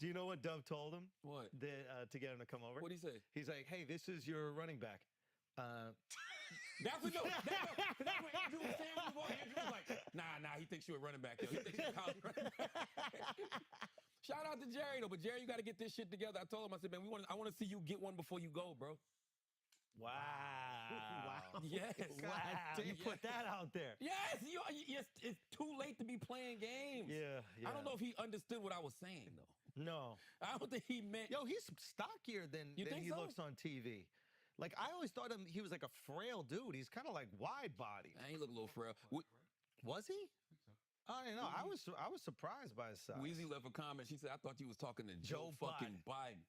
Do you know what Dove told him? What? To get him to come over? What'd he say? He's like, hey, this is your running back. That's what that's what Andrew was saying before. Andrew was like, nah, he thinks you're a running back. Yo. He thinks you're a college running back. Shout out to Jerry, though. But Jerry, you got to get this shit together. I told him, I said, man, I want to see you get one before you go, bro. Wow. Yes. Wow. You put that out there. Yes. It's too late to be playing games. Yeah. I don't know if he understood what I was saying, though. No. I don't think he meant. Yo, he's stockier than he looks on TV. Like, I always thought he was like a frail dude. He's kind of like wide body. He look a little frail. Was he? I don't know. I was surprised by his size. Weezy left a comment. She said, I thought you was talking to Joe fucking Biden.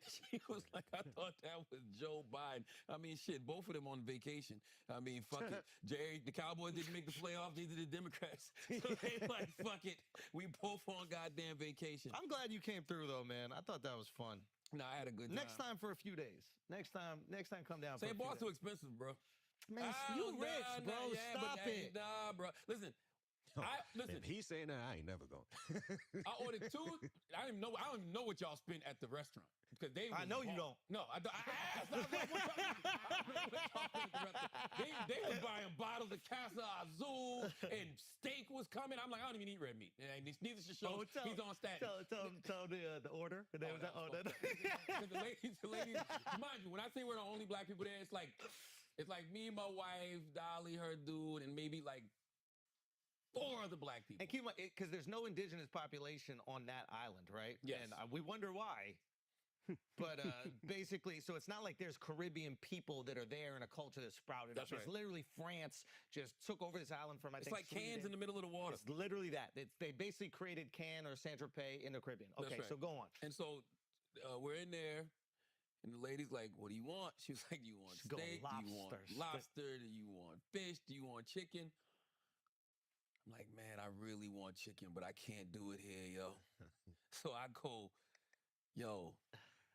She was like, I thought that was Joe Biden. I mean, shit, both of them on vacation. I mean, fuck it. Jerry, the Cowboys didn't make the playoffs. Neither did the Democrats. So they like, fuck it. We both on goddamn vacation. I'm glad you came through, though, man. I thought that was fun. Nah, I had a good time. Next time for a few days. Next time come down. St. Bart's too expensive, bro. Man, you rich, bro. Stop it. Nah, bro. Listen. Listen. If he's saying that, I ain't never going. I ordered 2. I don't even know what y'all spent at the restaurant because they. I know you don't. No, I asked. They was buying bottles of Casa Azul and steak was coming. I'm like, I don't even eat red meat. Neither should show. He's on status. Tell the order. And they the ladies. Mind you, when I say we're the only black people there, it's like me, my wife, Dolly, her dude, and maybe like 4 other black people. And keep in mind, because there's no indigenous population on that island, right? Yes. And we wonder why. But basically, so it's not like there's Caribbean people that are there in a culture that's sprouted up. Right. It's literally France just took over this island from, I think, it's like cans in the middle of the water. It's literally that. They basically created Cannes or Saint-Tropez in the Caribbean. Okay, right. So go on. And so we're in there, and the lady's like, what do you want? She was like, do you want steak? Do you want lobster? Do you want fish? Do you want chicken? I'm like, man, I really want chicken, but I can't do it here, yo. So I go, yo,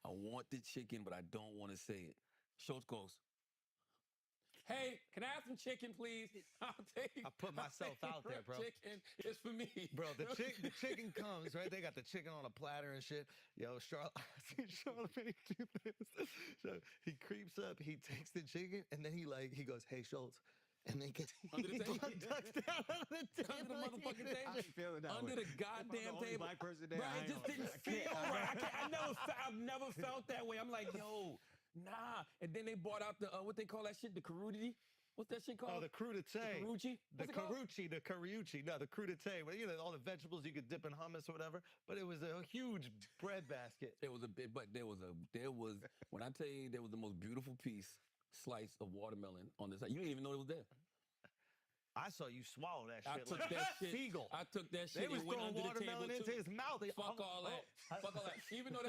I want the chicken, but I don't want to say it. Schultz goes, hey, can I have some chicken, please? I'll take. I put myself out there, bro. Chicken is for me. Bro, the chicken comes, right? They got the chicken on a platter and shit. Yo, Charlotte do this. So he creeps up, he takes the chicken, and then he goes, hey, Schultz. And then under the table. Ducks down under the table. Under the motherfucking table. I ain't feeling that Under way. the goddamn table. Black person there. Right, it just didn't feel right. I've never felt that way. I'm like, yo, nah. And then they bought out the what they call that shit, the crudity. What's that shit called? Oh, the crudité. Carucci? The cariucci. No, the crudité. Well, you know, all the vegetables you could dip in hummus or whatever. But it was a huge bread basket. It was a bit, but there was, when I tell you, there was the most beautiful slice of watermelon on this side. You didn't even know it was there. I saw you swallow that shit. I took like that shit. Seagull. I took that shit. They was and went throwing under watermelon the table into his mouth. Fuck all that. Fuck all that. Even though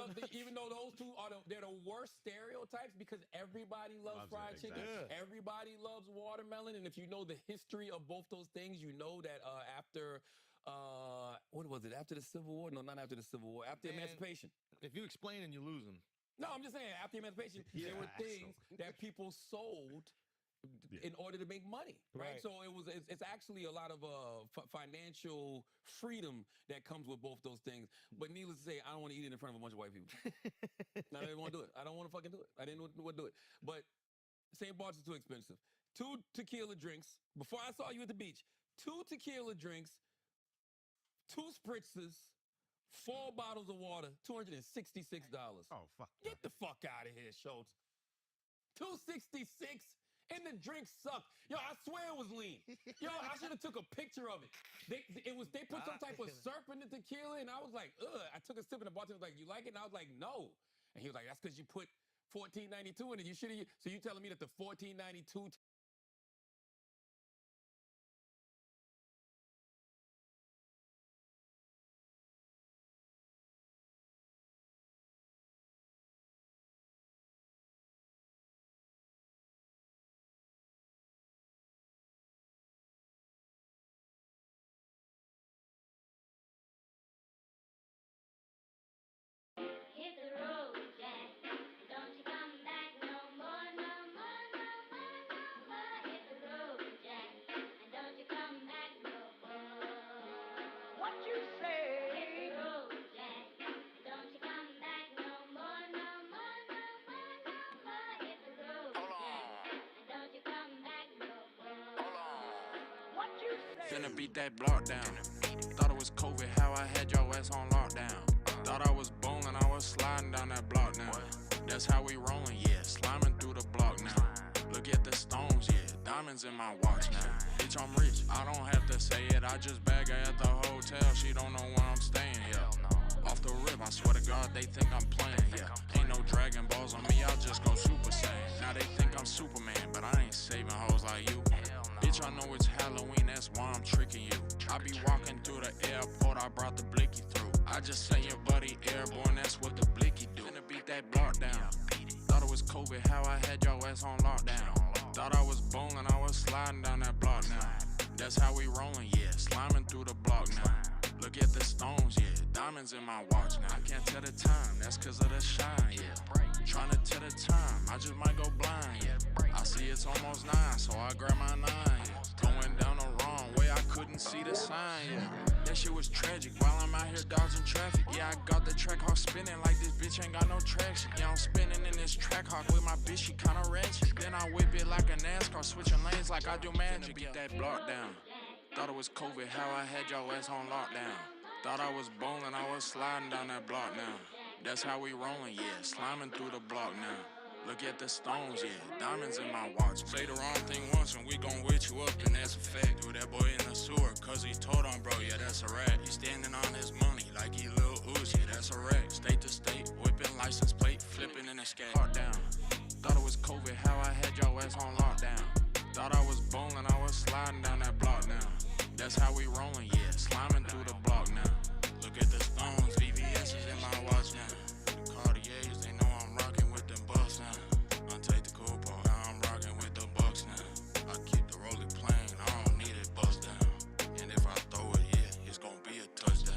those two they're the worst stereotypes because everybody loves fried chicken. Exactly. Yeah. Everybody loves watermelon, and if you know the history of both those things, you know that after what was it? After the Civil War? No, not after the Civil War. After emancipation. If you explain and you lose them. No, I'm just saying, after emancipation, there were things that people sold in order to make money, right? So it's actually a lot of financial freedom that comes with both those things. But needless to say, I don't want to eat it in front of a bunch of white people. I didn't want to do it. I don't want to fucking do it. I didn't want to do it. But St. Bart's is too expensive. 2 tequila drinks. Before I saw you at the beach, 2 tequila drinks, 2 spritzers, 4 bottles of water, $266. Oh, fuck. Get the fuck out of here, Schultz. $266 and the drink sucked. Yo, I swear it was lean. Yo, I should have took a picture of it. They put some type of syrup in the tequila, and I was like, ugh. I took a sip, and the bartender was like, you like it? And I was like, no. And he was like, that's because you put $14.92 in it. You should have. So you telling me that the $14.92 Finna beat that block down. Thought it was COVID, how I had your ass on lockdown. Thought I was bowling, I was sliding down that block now. That's how we rolling, yeah, sliming through the block now. Look at the stones, yeah, diamonds in my watch now. Bitch, I'm rich, I don't have to say it. I just bag her at the hotel, she don't know where I'm staying, yeah. Off the rip, I swear to God, they think I'm playing, yeah. Ain't no Dragon Balls on me, I'll just go Super Saiyan. Now they think I'm Superman, but I ain't saving hoes like you. Bitch, I know it's Halloween, that's why I'm tricking you. I be walking through the airport, I brought the blicky through. I just sent your buddy airborne, that's what the blicky do. Finna beat that block down. Thought it was COVID, how I had your ass on lockdown. Thought I was bowling, I was sliding down that block now. That's how we rolling, yeah, sliming through the block now. Look at the stones, yeah, diamonds in my watch now. I can't tell the time, that's cause of the shine, yeah. Trying to tell the time, I just might go blind, yeah. I see it's almost 9, so I grab my 9, yeah. Going down the wrong way, I couldn't see the sign, yeah. That shit was tragic while I'm out here dodging traffic. Yeah, I got the track hawk spinning like this bitch ain't got no traction. Yeah, I'm spinning in this track hawk with my bitch, she kinda ratchet. Then I whip it like a NASCAR, switching lanes like I do magic. Beat that block down. Thought it was COVID, how I had your ass on lockdown. Thought I was bowling, I was sliding down that block now. That's how we rolling, yeah, sliming through the block now. Look at the stones, yeah, diamonds in my watch. Say the wrong thing once and we gon' wit you up, and that's a fact. Do that boy in the sewer, cause he told on bro, yeah, that's a rat. He standing on his money like he Lil Uzi, that's a rat. State to state, whipping license plate, flipping in the scat. Heart down. Thought it was COVID, how I had your ass on lockdown. Thought I was bowling, I was sliding down that block now. That's how we rolling, yeah, sliming through the block now. Look at the stones, VVS is in my watch now. The Cartiers, they know I'm rocking with them bucks now. I take the cool part, now I'm rocking with the bucks now. I keep the rolling plain, I don't need it bust down. And if I throw it, yeah, it's gonna be a touchdown.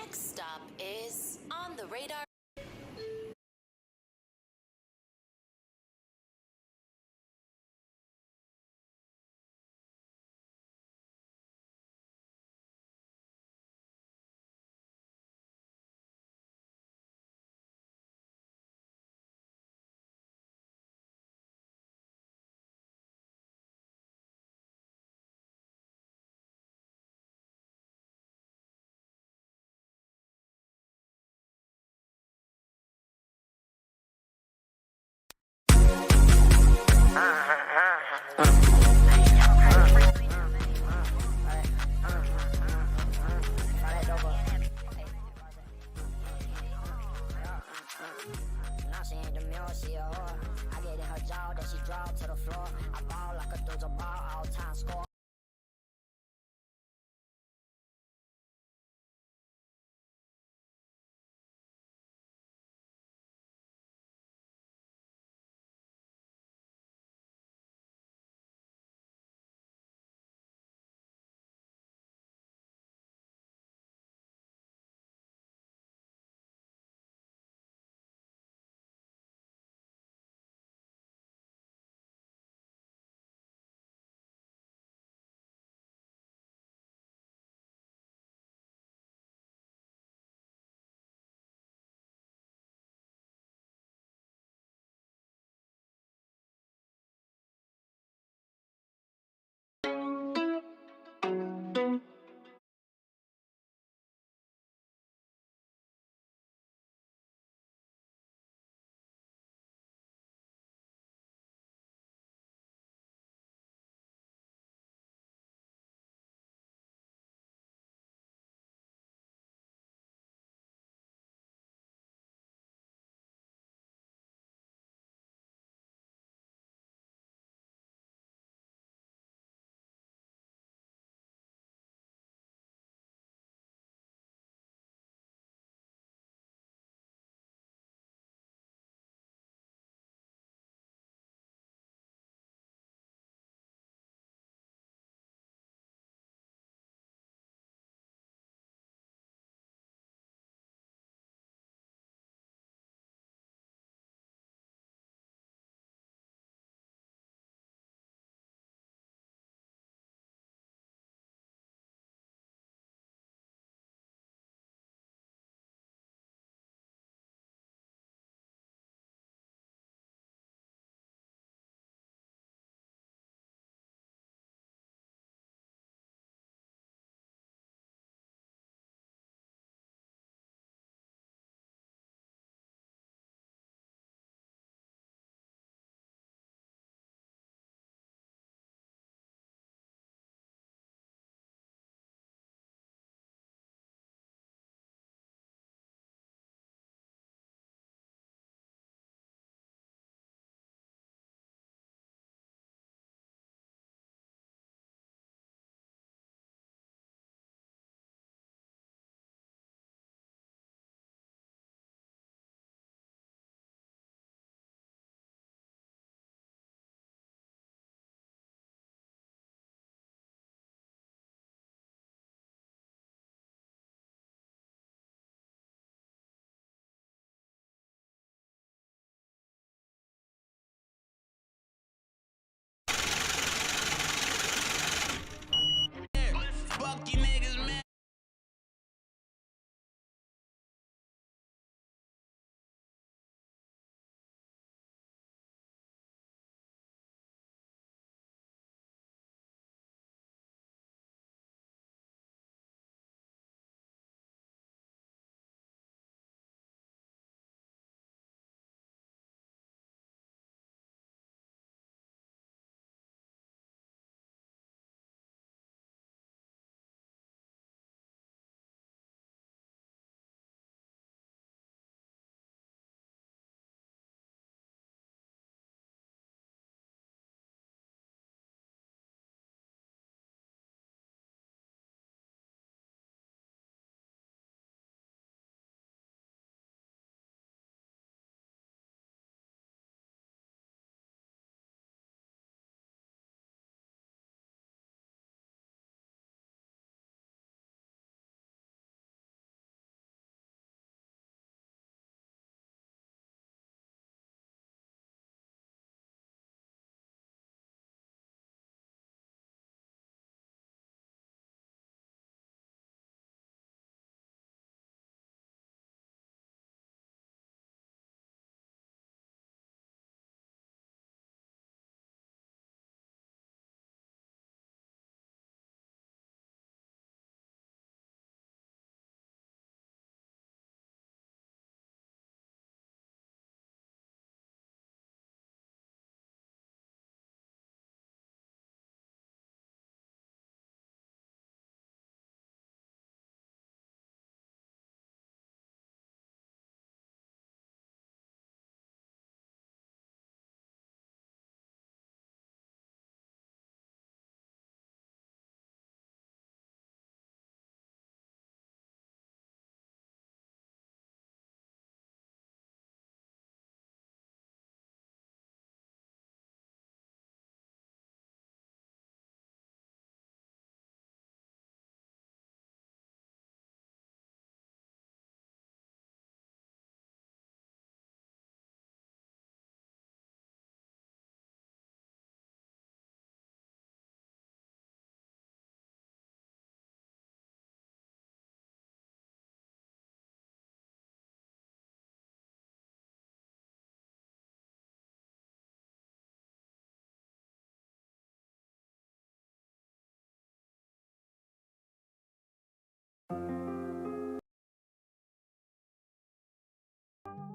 next stop is On the Radar. Now she ain't demure, she a whore. I get in her jaw, then she draw to the floor. I ball like a doja ball, all time score.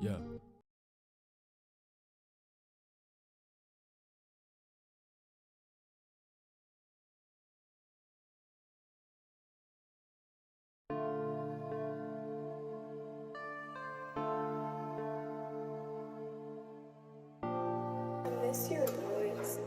Yeah. Miss your voice.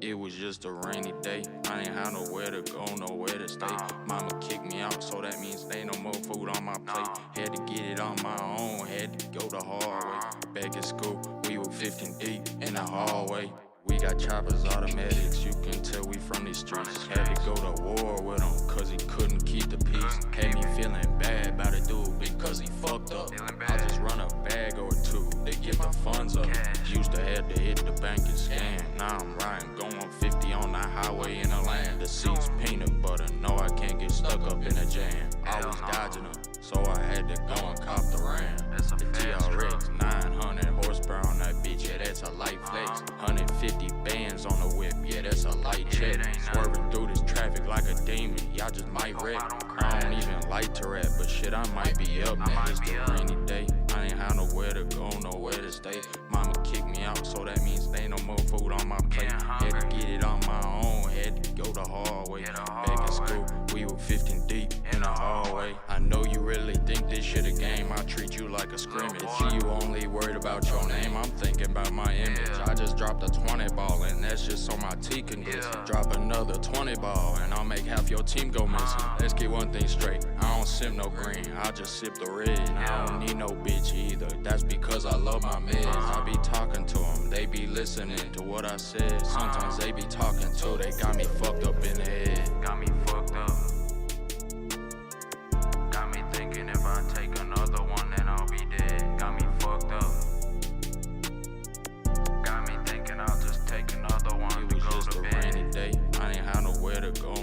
It was just a rainy day. I ain't had nowhere to go, nowhere to stay. Mama kicked me out, so that means there ain't no more food on my plate. Had to get it on my own, had to go the hard way. Back in school, we were 15 deep in the hallway. We got choppers, automatics, you can tell we from these streets. Had to go to war with him, cause he couldn't keep the peace. Had me feeling bad about a dude because he fucked up. I just run a bag or two to get the funds up. Used to have to hit the bank and scan. Now I'm riding, going 50 on the highway in the land. The seats peanut butter, no I can't get stuck up in a jam. I was dodging them, so I had to go and cop the Ram. The TRX 900 horsepower on that bitch, yeah that's a light flex. 150 bands on the whip, yeah that's a light check. Swerving through this traffic like a demon, y'all just might wreck. I don't even like to rap, but shit I might be up, man. It's a rainy day, I ain't had nowhere to go, nowhere to stay. Mama kicked me out, so that means there ain't no more food on my plate. Had to get it on my own, had to go the hard way. Back in school, we were 15 deep in the hallway. I know you really think this shit a game, I treat you like a scrimmage. See, you only worried about your name, I'm thinking about my image. I just dropped a 20 ball, and that's just so my teeth can glisten. Drop another 20 ball, and I'll make half your team go missing. Let's get one thing straight, I don't sip no green, I just sip the red. I don't need no bitch either, that's because I love my meds. I be talking to them, they be listening to what I said. Sometimes they be talking too, they got me fucked up in the head. Got me fucked up. Got me thinking if I take another one, then I'll be dead. Got me fucked up. Got me thinking I'll just take another one to go to bed. It was just a rainy day, I ain't had nowhere to go.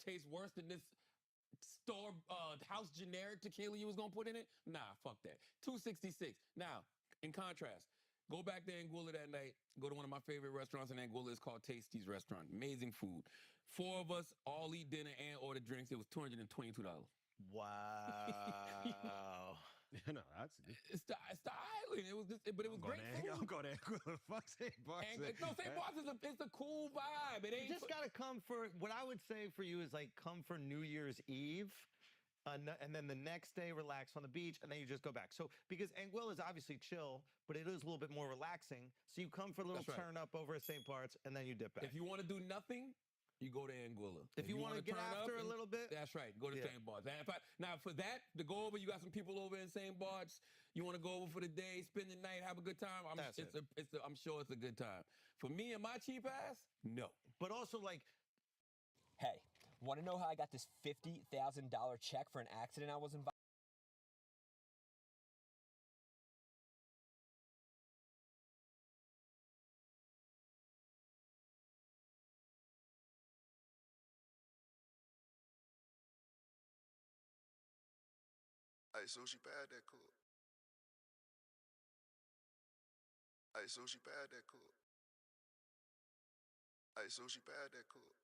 tastes worse than this store house generic tequila you was gonna put in it? Nah, fuck that. $266. Now, in contrast, go back to Anguilla that night. Go to one of my favorite restaurants in Anguilla. It's called Tasty's Restaurant. Amazing food. 4 of us all eat dinner and order drinks. It was $222. Wow. No, that's It's the island. It was just, but it was great food. I'm going to fuck St. Bart's. No, St. Bart's it's a cool vibe. It ain't You just gotta come for what I would say for you is like come for New Year's Eve. And then the next day, relax on the beach, and then you just go back. So, because Anguilla is obviously chill, but it is a little bit more relaxing. So you come for a little That's right. turn up over at St. Bart's, and then you dip back. If you want to do nothing, you go to Anguilla. If you want to get turn up after a little bit, that's right. Go to Yeah. St. Bart's. Now, for that, to go over, you got some people over in St. Bart's. You want to go over for the day, spend the night, have a good time. I'm sure it's a good time. For me and my cheap ass, no. but also like Hey, want to know how I got this $50,000 check for an accident I was involved? Ay, so she bad that cook. Ay, so she bad that cook. Ay, so she bad that cook.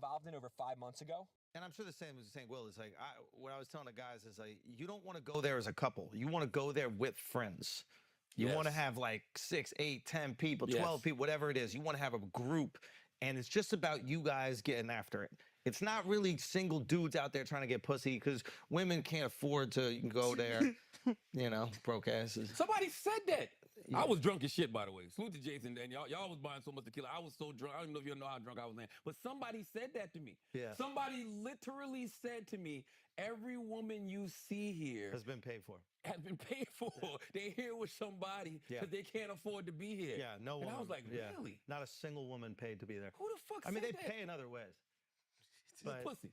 Involved in over 5 months ago? and I'm sure the same as St. Will is like what I was telling the guys is like you don't want to go there as a couple. You want to go there with friends. You want to Yes. have like 6, 8, 10 people, 12 Yes. people, whatever it is. You want to have a group, and it's just about you guys getting after it. It's not really single dudes out there trying to get pussy because women can't afford to go there. You know, broke asses. Somebody said that. I was drunk as shit, by the way. Salute to Jason. And y'all was buying so much tequila. I was so drunk. I don't even know if you know how drunk I was then. But somebody said that to me. Yeah. Somebody literally said to me, every woman you see here Has been paid for. has been paid for. They're here with somebody Yeah. because they can't afford to be here. Yeah, no And woman. I was like, yeah. really? Not a single woman paid to be there. Who the fuck I mean, said they that? pay in other ways. It's but- pussy.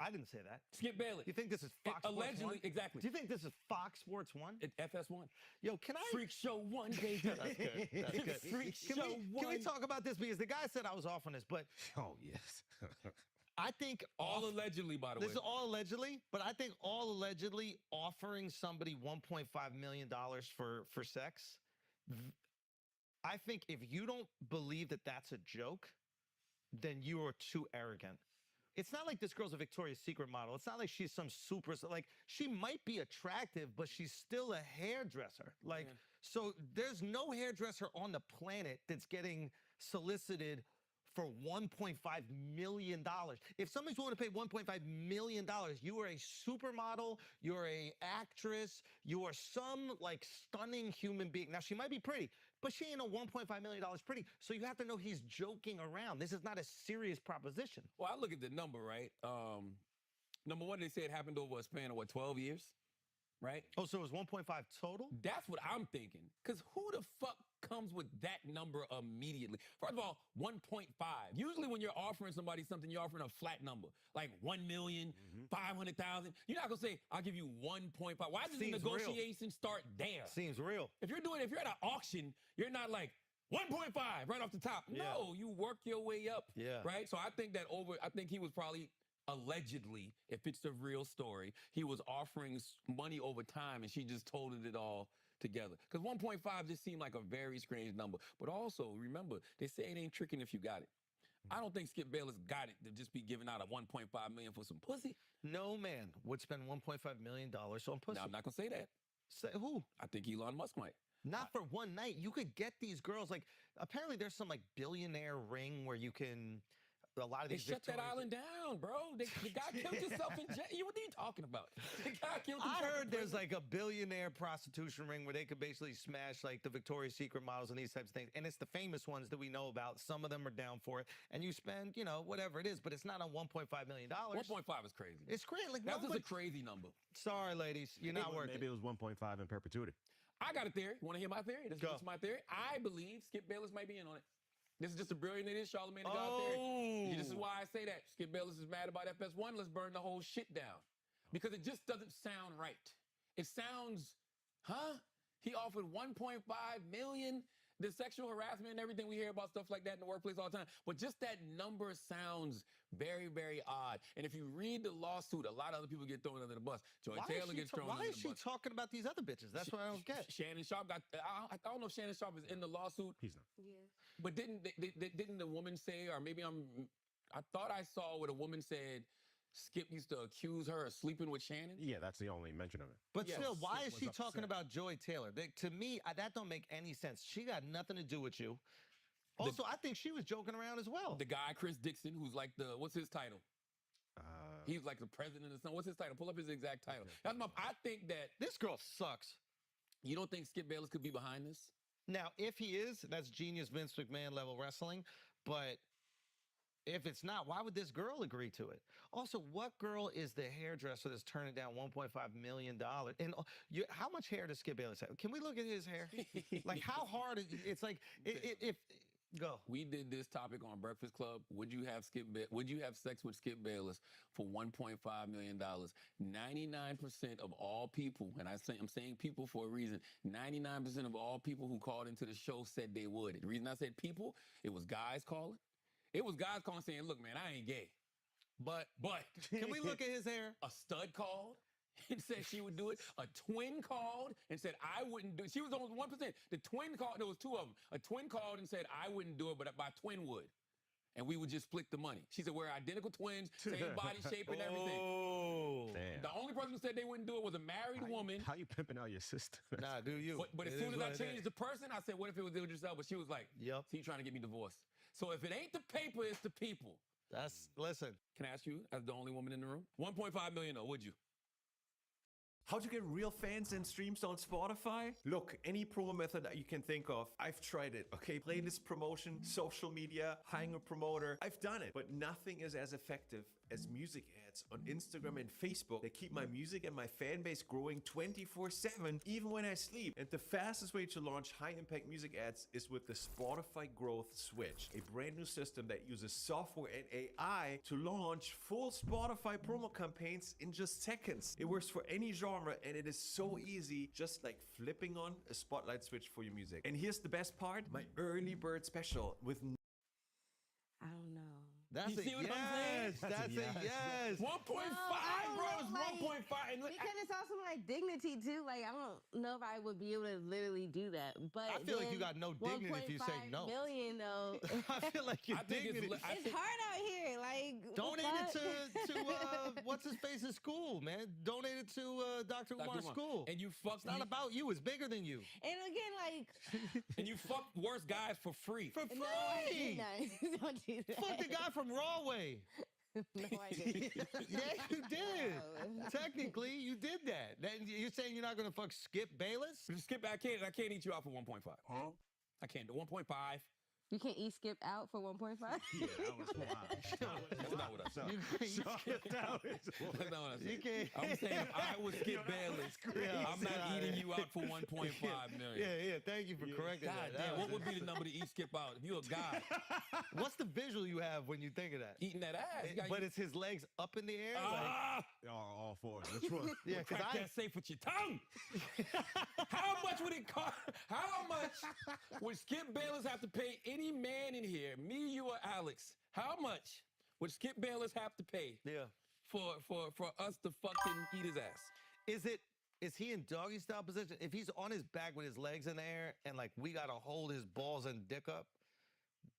I didn't say that. Skip Bailey. You think this is Fox Sports Allegedly, 1? exactly. Do you think this is Fox Sports 1? FS1. Yo, can I? Freak Show 1, baby. That's good. That's good. Freak Can Show we, 1. can we talk about this? Because the guy said I was off on this, but Oh, yes. I think All allegedly, by the way. this is all allegedly, but I think all allegedly offering somebody $1.5 million for sex. I think if you don't believe that that's a joke, then you are too arrogant. It's not like this girl's a Victoria's Secret model. It's not like she's some super, like she might be attractive, but she's still a hairdresser. Like, Yeah. so there's no hairdresser on the planet that's getting solicited for $1.5 million. If somebody's willing to pay $1.5 million, you are a supermodel, you're a actress, you are some like stunning human being. Now she might be pretty, but she ain't no $1.5 million pretty. So you have to know he's joking around. This is not a serious proposition. Well, I look at the number, right? Number one, they say it happened over a span of, 12 years, right? Oh, so it was 1.5 total? That's what I'm thinking. Because who the fuck comes with that number immediately? First of all, 1.5. Usually when you're offering somebody something, you're offering a flat number, like 1,500,000. You're not going to say, I'll give you 1.5. Why does the Seems real. negotiation start there? Seems real. If you're at an auction, you're not like 1.5 right off the top. Yeah. No, you work your way up. Yeah. Right? So I think he was probably allegedly, if it's the real story, he was offering money over time and she just totaled it all together. Because 1.5 just seemed like a very strange number. But also, remember, they say it ain't tricking if you got it. I don't think Skip Bayless got it to just be giving out a 1.5 million for some pussy. No man would spend $1.5 million on pussy. Now, I'm not going to say that. Say who? I think Elon Musk might. Not for one night. You could get these girls like apparently there's some like billionaire ring where you can a lot of They these shut that Victoria's- island down, bro. The guy killed himself in jail. What are you talking about? The guy killed himself. I in heard there's prison. like a billionaire prostitution ring where they could basically smash like the Victoria's Secret models and these types of things. And it's the famous ones that we know about. Some of them are down for it. And you spend, you know, whatever it is, but it's not on $1.5 million. 1.5 is crazy. It's great. Like That's just nobody- a crazy number. Sorry, ladies. You're not worth Maybe it. it was 1.5 in perpetuity. I got a theory. Want to hear my theory? This Go. is my theory. I believe Skip Bayless might be in on it. This is just a brilliant idea, Charlamagne, to go out there. This is why I say that. Skip Bayless is mad about FS1. Let's burn the whole shit down. Because it just doesn't sound right. It sounds, He offered $1.5 million. The sexual harassment and everything we hear about stuff like that in the workplace all the time. But just that number sounds very, very odd. And if you read the lawsuit, a lot of other people get thrown under the bus. Joy Taylor gets thrown under the bus. Why is she talking about these other bitches? That's what I don't get. Shannon Sharp got, I don't know if Shannon Sharp is in the lawsuit. He's not. Yeah. But didn't the woman say, or maybe I thought I saw where the woman said Skip used to accuse her of sleeping with Shannon. Yeah, that's the only mention of it. But still, why is was she talking upset. about Joy Taylor? To me, that don't make any sense. She got nothing to do with you. Also, I think she was joking around as well. The guy, Chris Dixon, who's like what's his title? He's like the president of something. What's his title? Pull up his exact title. I think that this girl sucks. You don't think Skip Bayless could be behind this? Now, if he is, that's genius Vince McMahon level wrestling. But if it's not, why would this girl agree to it? Also, what girl is the hairdresser that's turning down $1.5 million? And how much hair does Skip Bayless have? Can we look at his hair? Like, how hard? It's like, go. We did this topic on Breakfast Club. Would you have sex with Skip Bayless for $1.5 million? 99% of all people, and I'm saying people for a reason, 99% of all people who called into the show said they would. The reason I said people, it was guys calling. It was guys calling saying, look, man, I ain't gay. But can we look at his hair? A stud called and said she would do it. A twin called and said, I wouldn't do it. She was almost 1%. The twin called, there was two of them. A twin called and said, I wouldn't do it, but my twin would. And we would just split the money. She said, we're identical twins, same body shape and everything. Oh. Damn. The only person who said they wouldn't do it was a married woman. How you pimping out your sister? Nah, do you. But as soon as I changed the person, I said, what if it was do it yourself? But she was like, yep. So you trying to get me divorced. So if it ain't the paper, it's the people. Listen. Can I ask you, as the only woman in the room? $1.5 million, though, would you? How to get real fans and streams on Spotify? Look, any promo method that you can think of, I've tried it. Okay, playlist promotion, social media, hiring a promoter, I've done it. But nothing is as effective as music ads on Instagram and Facebook that keep my music and my fan base growing 24/7, even when I sleep. And the fastest way to launch high-impact music ads is with the Spotify Growth Switch, a brand new system that uses software and AI to launch full Spotify promo campaigns in just seconds. It works for any genre, and it is so easy, just like flipping on a spotlight switch for your music. And here's the best part, my early bird special with I don't know. That's you see what I'm saying? That's a yes. 1.5, bro. It's 1.5. And look, Because it's also like dignity too. Like I don't know if I would be able to literally do that. But I feel like you got no dignity if you say no. $1.5 million though. I feel like your dignity. It's hard out here. Like donate it to what's his face in school, man. Donate it to Dr. Umar's school. And you fuck. It's not about you. It's bigger than you. And again, like. And you fuck worse guys for free. For free. No, I did not. Don't do that. Fuck the guy from Rawway. No, I didn't. Yeah, you did. No. Technically, you did that. You're saying you're not going to fuck Skip Bayless? Skip, I can't eat you out for 1.5. Huh? I can't do 1.5. You can eat Skip out for 1.5? Yeah, that was wild. That's not what I said. You That's not what I said. You can't. I'm saying if I was Skip Bayless, I'm not eating you out for 1.5 million. Yeah. Thank you for correcting God that. damn, what would be the number to eat Skip out? If you're a guy, What's the visual you have when you think of that? eating that ass. But it's his legs up in the air? All four. Which one? Yeah, because Crack that safe with your tongue. How much would it cost? How much would Skip Bayless have to pay any man in here, me, you, or Alex? How much would Skip Bayless have to pay? Yeah. For us to fucking eat his ass? Is he in doggy style position? If he's on his back with his legs in the air and like we gotta hold his balls and dick up,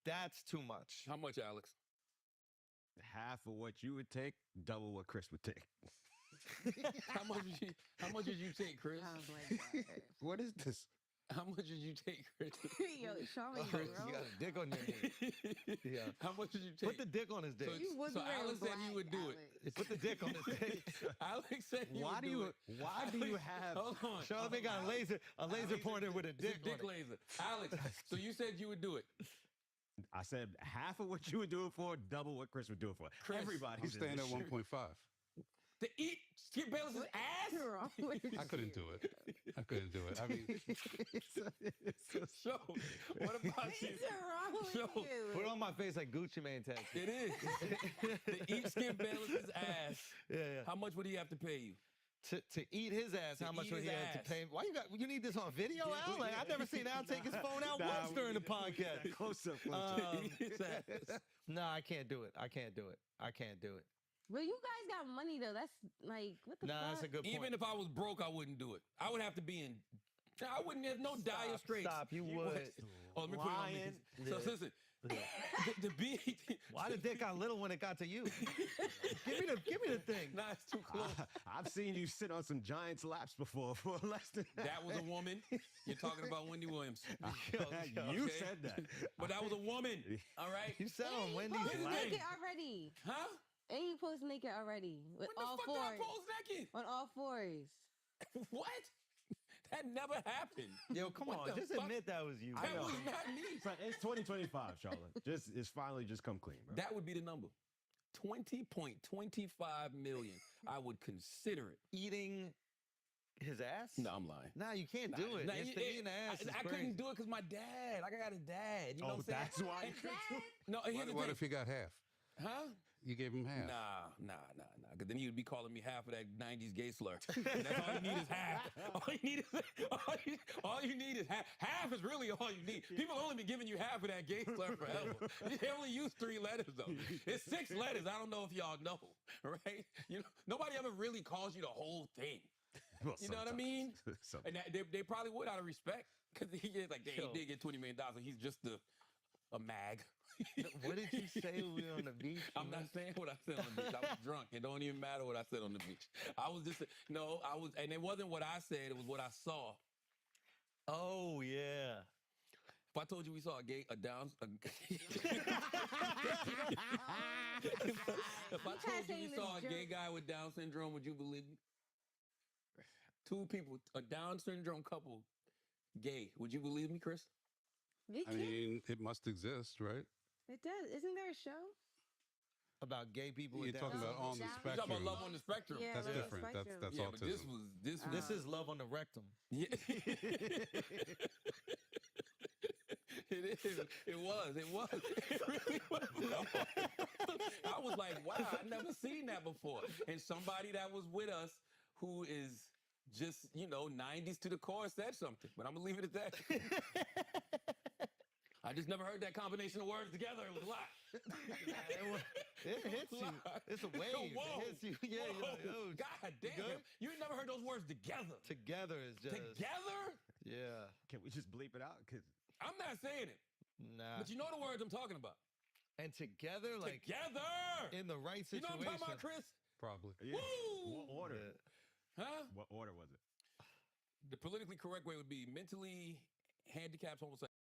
that's too much. How much, Alex? Half of what you would take, double what Chris would take. How much did you take, Chris? Oh my God. What is this? How much did you take, Chris? Yo, Sean, You got a dick on your dick. Yeah. How much did you take? Put the dick on his dick. So Alex said you would do it. Put the dick on his dick. Alex said you Why would do do you? it. Why do you have? Hold on. Charlamagne got a laser pointer with a It's dick a dick on it. laser. Alex, so you said you would do it. I said half of what you would do it for, double what Chris would do it for. Chris, Everybody's I'm staying in at this shit. 1.5. To eat Skip Bayless's ass? What's wrong with I couldn't do it. I couldn't do it. I mean, Show. What about you? What's wrong with Show. you? Put on my face like Gucci Mane tattoo. It is. To eat Skip Bayless's ass. Yeah. How much would he have to pay you? To eat his ass, To how much eat would he his have to ass. pay? Why you need this on video, Al? Like, I've never seen Al take his phone out once during the podcast. Close up. To eat his ass. No, I can't do it. I can't do it. But you guys got money though. That's like what the Nah, fuck? that's a good point. Even if I was broke, I wouldn't do it. I would have to be in. I wouldn't have no dire straits. Stop, you would. Oh, let me put it on me. Lying. So listen, to be. Why the dick got little when it got to you? give me the thing. Nah, it's too close. I've seen you sit on some Giants laps before for less than That was a woman. You're talking about Wendy Williams. You Okay. said that. But that was a woman. All right. You sat And on you Wendy's posted lap. naked already. Huh? And you post naked already with When the all fuck did I fours. pose naked? On all fours. What? That never happened. Yo, come What on, the just fuck? admit that was you. That bro. was not me. It's 2025, Charlotte. It's finally just come clean, bro. That would be the number. 20.25 million. I would consider it. Eating his ass? No, I'm lying. Nah, you can't do it. Nah, It's the eating ass. I couldn't do it because my dad. I got a dad. You know what I'm saying? That's why. No, here's the what thing. if you got half? Huh? You gave him half. Nah. Because then you'd be calling me half of that 90s gay slur. And that's all you need is half. All you need is half. Half is really all you need. People only been giving you half of that gay slur forever. They only use 3 letters though. It's 6 letters. I don't know if y'all know, right? You know, nobody ever really calls you the whole thing. Well, You know what I mean? Sometimes. And they probably would out of respect because he is like, Yo. he did get $20 million. So he's just a mag. What did you say when we were on the beach? I'm not saying what I said on the beach. I was drunk. It don't even matter what I said on the beach. I was just and it wasn't what I said. It was what I saw. Oh yeah. If I told you we saw if I told you we saw a gay guy with Down syndrome, would you believe me? 2 people, a Down syndrome couple, gay. Would you believe me, Chris? I mean, it must exist, right? It does. Isn't there a show? About gay people You're with talking Down about on the Down- You're talking spectrum. about love on the spectrum. Yeah, That's love on the different. spectrum. That's Yeah, autism. but this was. This is love on the rectum. Yeah. It is. It was. It really was. I was like, wow, I never seen that before. And somebody that was with us who is just, 90s to the core said something. But I'm going to leave it at that. I just never heard that combination of words together. It was a lot. It hits you. It's a wave. Whoa. It hits you. Yeah, you're like, oh, God damn. good? You never heard those words together. Together is just. Together? Yeah. Can we just bleep it out? Cause I'm not saying it. Nah. But you know the words I'm talking about. And together, like Together. in the right You situation. know what I'm talking about, Chris? Probably. yeah. Woo! What order? Huh? What order was it? The politically correct way would be mentally handicapped homosexuals.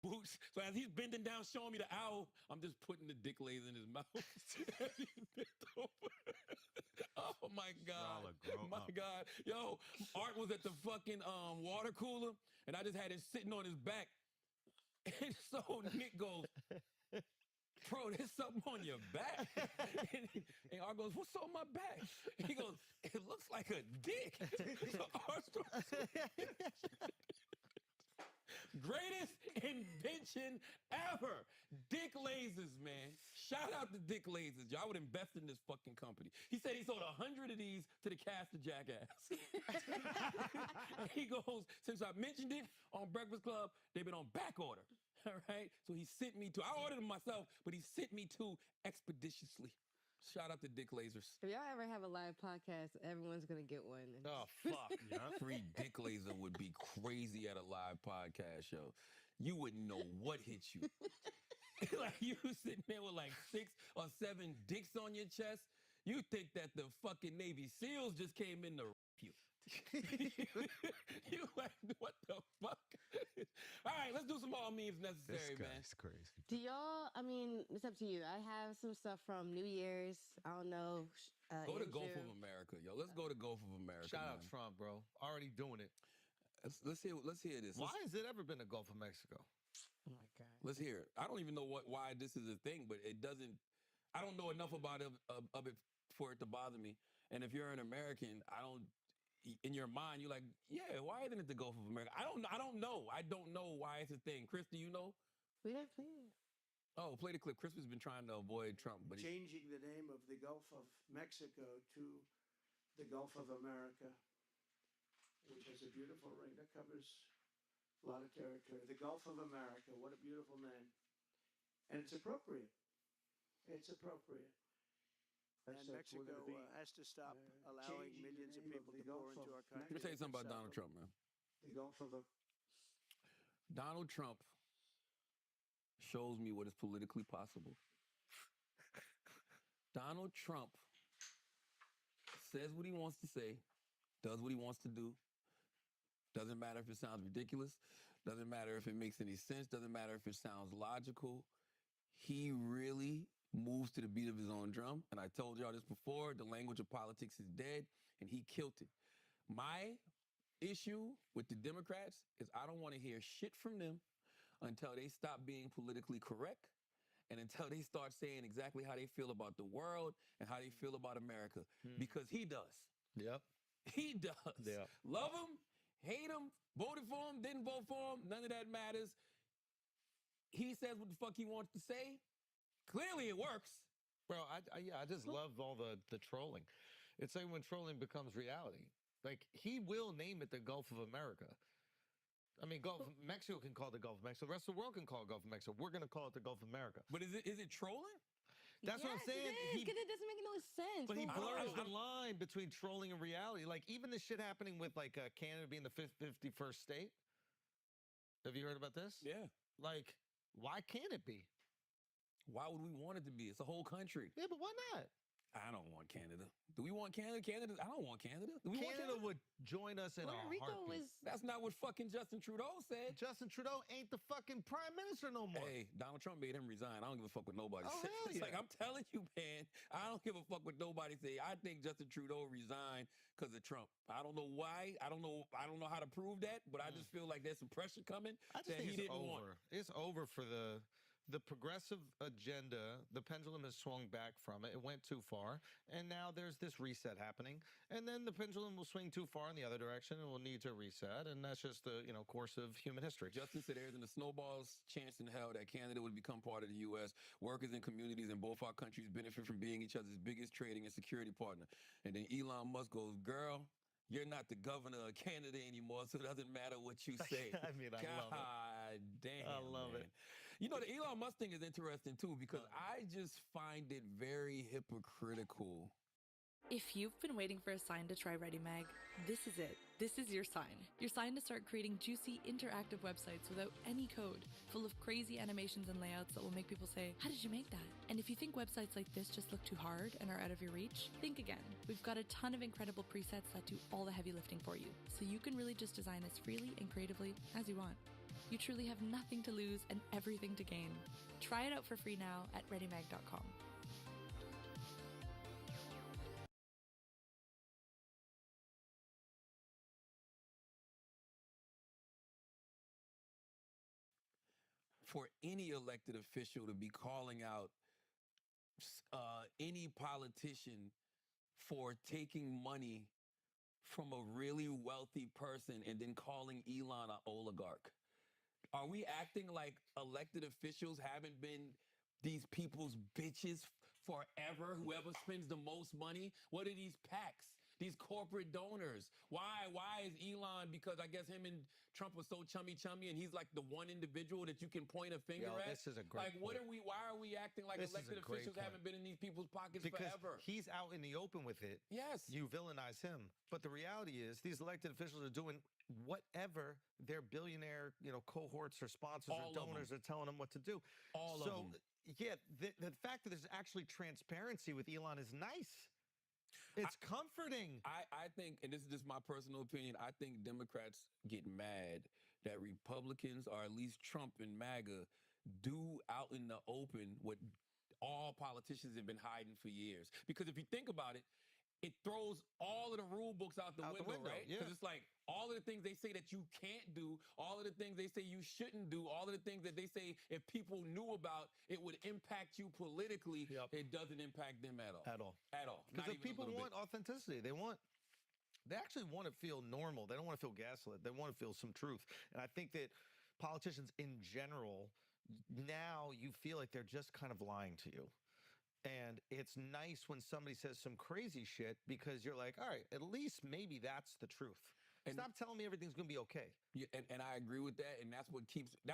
boots. So as he's bending down, showing me the owl, I'm just putting the dick laser in his mouth. As he's bent over. Oh my God. My God. Yo, Art was at the fucking water cooler, and I just had it sitting on his back. And so Nick goes, bro, there's something on your back. And Art goes, what's on my back? And he goes, it looks like a dick. So Art starts greatest invention ever. Dick lasers, man. Shout out to Dick Lasers. Y'all would invest in this fucking company. He said he sold 100 of these to the cast of Jackass. And he goes, since I mentioned it on Breakfast Club, they've been on back order. All right? So he sent me two. I ordered them myself, but he sent me two expeditiously. Shout out to Dick Lasers. If y'all ever have a live podcast, everyone's gonna get one. Oh fuck! Yeah. Free Dick Laser would be crazy at a live podcast show. You wouldn't know what hit you. Like you sitting there with like 6 or 7 dicks on your chest. You think that the fucking Navy SEALs just came in to you. You like, what the fuck? All right, let's do some more memes necessary, man. This guy's crazy. Do y'all? I mean, it's up to you. I have some stuff from New Year's. I don't know. Go to Gulf of America, yo. Let's go to Gulf of America. Shout out Trump, bro. Already doing it. Let's hear this. Why has it ever been the Gulf of Mexico? Oh my God. Let's hear it. I don't even know why this is a thing, but it doesn't. I don't know enough about it for it to bother me. And if you're an American, I don't. In your mind, you're like, yeah, why isn't it the Gulf of America? I don't know. I don't know why it's a thing. Chris, do you know? We didn't play it. Oh, play the clip. Chris has been trying to avoid Trump, but changing the name of the Gulf of Mexico to the Gulf of America, which has a beautiful ring that covers a lot of territory. The Gulf of America, what a beautiful name. And it's appropriate. It's appropriate. And Mexico has to stop allowing millions of people to pour into our country. Let me tell you something about Donald Trump, man. The Gulf of Donald Trump shows me what is politically possible. Donald Trump says what he wants to say, does what he wants to do. Doesn't matter if it sounds ridiculous. Doesn't matter if it makes any sense. Doesn't matter if it sounds logical. He really moves to the beat of his own drum. And I told y'all this before, the language of politics is dead, and he killed it. My issue with the Democrats is I don't want to hear shit from them until they stop being politically correct and until they start saying exactly how they feel about the world and how they feel about America. Because he does. Yep. He does. Yep. Love him, hate him, voted for him, didn't vote for him, none of that matters. He says what the fuck he wants to say. Clearly it works. Bro, I just love all the trolling. It's like when trolling becomes reality. Like, he will name it the Gulf of America. I mean, Mexico can call it the Gulf of Mexico. The rest of the world can call it Gulf of Mexico. We're going to call it the Gulf of America. But is it trolling? That's what I'm saying. Because it doesn't make no sense. But he blurs the line between trolling and reality. Like, even the shit happening with, like, Canada being the 51st state. Have you heard about this? Yeah. Like, why can't it be? Why would we want it to be? It's a whole country. Yeah, but why not? I don't want Canada. Do we want Canada? I don't want Canada. Do we want Canada would join us in a heartbeat. That's not what fucking Justin Trudeau said. Justin Trudeau ain't the fucking prime minister no more. Hey, Donald Trump made him resign. I don't give a fuck what nobody says. It's yeah. like, I'm telling you, man, I don't give a fuck what nobody say. I think Justin Trudeau resigned because of Trump. I don't know why. I don't know how to prove that, but I just feel like there's some pressure coming that he didn't want. It's over for the progressive agenda. The pendulum has swung back from it. It went too far. And now there's this reset happening. And then the pendulum will swing too far in the other direction and we'll need to reset. And that's just the course of human history. Justin said there isn't a snowball's chance in hell that Canada would become part of the U.S. Workers and communities in both our countries benefit from being each other's biggest trading and security partner. And then Elon Musk goes, girl, you're not the governor of Canada anymore, so it doesn't matter what you say. I mean, I love it. God damn, I love it. You know, the Elon Musk thing is interesting, too, because I just find it very hypocritical. If you've been waiting for a sign to try Ready Mag, this is it. This is your sign. Your sign to start creating juicy, interactive websites without any code, full of crazy animations and layouts that will make people say, how did you make that? And if you think websites like this just look too hard and are out of your reach, think again. We've got a ton of incredible presets that do all the heavy lifting for you, so you can really just design as freely and creatively as you want. You truly have nothing to lose and everything to gain. Try it out for free now at ReadyMag.com. For any elected official to be calling out any politician for taking money from a really wealthy person and then calling Elon an oligarch. Are we acting like elected officials haven't been these people's bitches forever? Whoever spends the most money? What are these PACs? These corporate donors? Why is Elon, because I guess him and Trump were so chummy and he's like the one individual that you can point a finger at? This is a great why point. are we acting like This is elected a great officials point. haven't been in these people's pockets Because forever? he's out in the open with it. Yes. You villainize him. But the reality is these elected officials are doing whatever their billionaire, cohorts or sponsors or donors are telling them what to do. All of them. Yeah, the fact that there's actually transparency with Elon is nice. It's comforting. I think, and this is just my personal opinion, I think Democrats get mad that Republicans, or at least Trump and MAGA, do out in the open what all politicians have been hiding for years. Because if you think about it, it throws all of the rule books out the window, right? yeah. Because it's like all of the things they say that you can't do, all of the things they say you shouldn't do, all of the things that they say if people knew about, it would impact you politically. It doesn't impact them at all. At all. At all. Because if people want authenticity, they actually want to feel normal. They don't want to feel gaslit. They want to feel some truth. And I think that politicians in general, now you feel like they're just kind of lying to you. And it's nice when somebody says some crazy shit because you're like, all right, at least maybe that's the truth. And stop telling me everything's going to be okay. Yeah, and I agree with that. And that's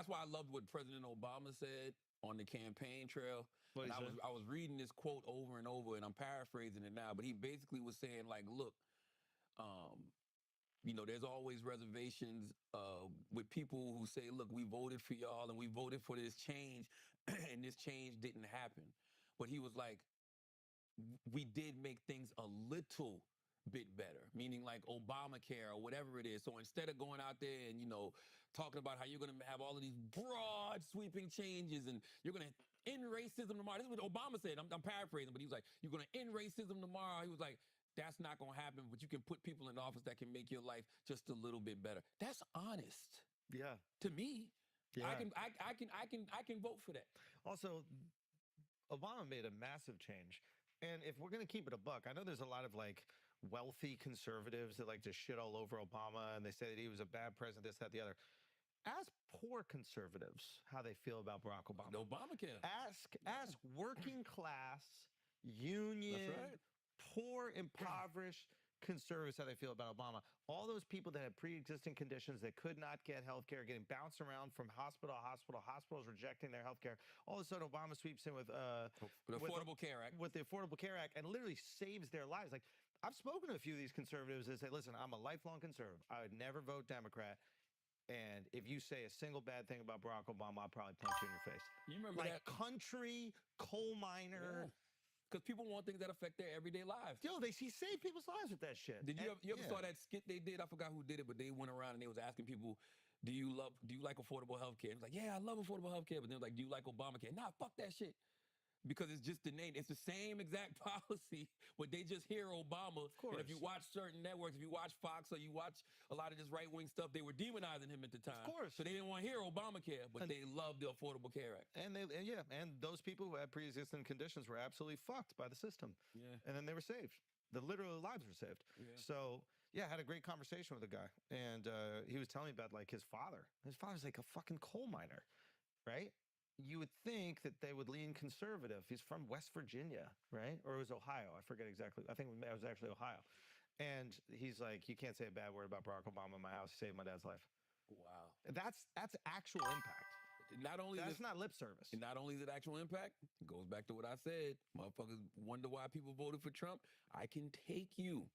why I loved what President Obama said on the campaign trail. And I was reading this quote over and over, and I'm paraphrasing it now, but he basically was saying, like, look, there's always reservations with people who say, look, we voted for y'all and we voted for this change, and this change didn't happen. But he was like, we did make things a little bit better, meaning like Obamacare or whatever it is. So instead of going out there and, talking about how you're going to have all of these broad sweeping changes and you're going to end racism tomorrow. This is what Obama said. I'm paraphrasing, but he was like, you're going to end racism tomorrow. He was like, that's not going to happen, but you can put people in office that can make your life just a little bit better. That's honest. Yeah. To me. Yeah. I can vote for that. Also, Obama made a massive change. And if we're going to keep it a buck, I know there's a lot of like wealthy conservatives that like to shit all over Obama and they say that he was a bad president, this, that, the other. Ask poor conservatives how they feel about Barack Obama. Obamacare. Ask working class, union, poor, impoverished conservatives how they feel about Obama. All those people that had pre-existing conditions that could not get health care, getting bounced around from hospital to hospital, hospitals rejecting their health care. All of a sudden, Obama sweeps in with the Affordable Care Act. With the Affordable Care Act and literally saves their lives. Like, I've spoken to a few of these conservatives that say, listen, I'm a lifelong conservative. I would never vote Democrat. And if you say a single bad thing about Barack Obama, I'll probably punch you in your face. You remember like that? Country, coal miner. Yeah. Because people want things that affect their everyday lives. Yo, he saved people's lives with that shit. Did you ever saw that skit they did? I forgot who did it, but they went around and they was asking people, do you like affordable health care? It was like, yeah, I love affordable health care. But then like, do you like Obamacare? Nah, fuck that shit. Because it's just the name. It's the same exact policy, but they just hear Obama. Of course. And if you watch certain networks, if you watch Fox or you watch a lot of this right-wing stuff, they were demonizing him at the time. Of course. So they didn't want to hear Obamacare, but they loved the Affordable Care Act. And those people who had pre-existing conditions were absolutely fucked by the system. Yeah. And then they were saved. The literal lives were saved. Yeah. So, yeah, I had a great conversation with a guy. And he was telling me about, like, his father. His father's like a fucking coal miner, right? You would think that they would lean conservative. He's from West Virginia, right? Or it was Ohio. I forget exactly. I think it was actually Ohio. And he's like, you can't say a bad word about Barack Obama in my house. He saved my dad's life. Wow. That's actual impact. That's not lip service. And not only is it actual impact, it goes back to what I said. Motherfuckers wonder why people voted for Trump. I can take you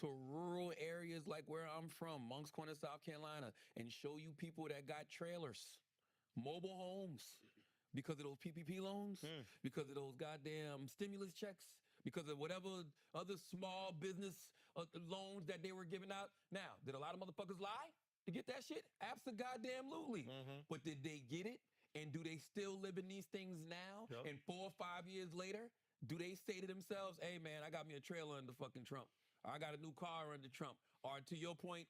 to rural areas like where I'm from, Moncks Corner, South Carolina, and show you people that got trailers, mobile homes, because of those PPP loans, because of those goddamn stimulus checks, because of whatever other small business loans that they were giving out. Now, did a lot of motherfuckers lie? to get that shit? Abso-goddamn-lutely. But did they get it? And do they still live in these things now? Yep. And 4 or 5 years later, do they say to themselves, hey, man, I got me a trailer under fucking Trump. Or I got a new car under Trump. Or to your point,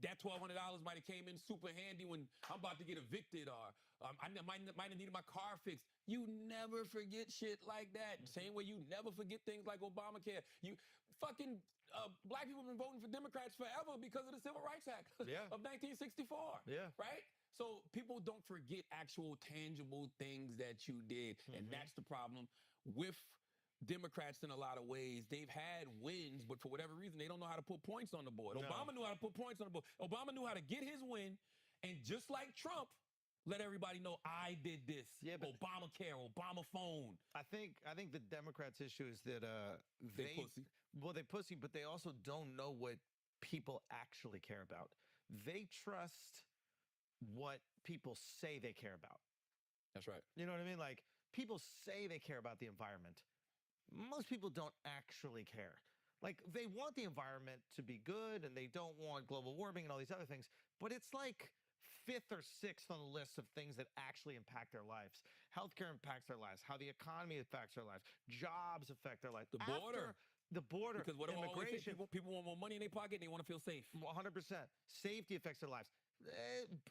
that $1,200 might have came in super handy when I'm about to get evicted, or I might have needed my car fixed. You never forget shit like that. Same way you never forget things like Obamacare. You fucking black people have been voting for Democrats forever because of the Civil Rights Act of 1964. Yeah. Right? So people don't forget actual tangible things that you did. And that's the problem with Democrats in a lot of ways. They've had wins, but for whatever reason, they don't know how to put points on the board. No. Obama knew how to put points on the board. Obama knew how to get his win, and just like Trump, let everybody know I did this. Yeah, but Obamacare, Obama phone. I think the Democrats' issue is that They pussy. Well, they pussy, but they also don't know what people actually care about. They trust what people say they care about. That's right. You know what I mean? Like, people say they care about the environment. Most people don't actually care. Like, they want the environment to be good and they don't want global warming and all these other things, but it's like 5th or 6th on the list of things that actually impact their lives. Healthcare impacts their lives, how the economy affects their lives, jobs affect their lives. The border. The border, Because what do I always say? immigration. People want more money in their pocket and they want to feel safe. 100%. Safety affects their lives.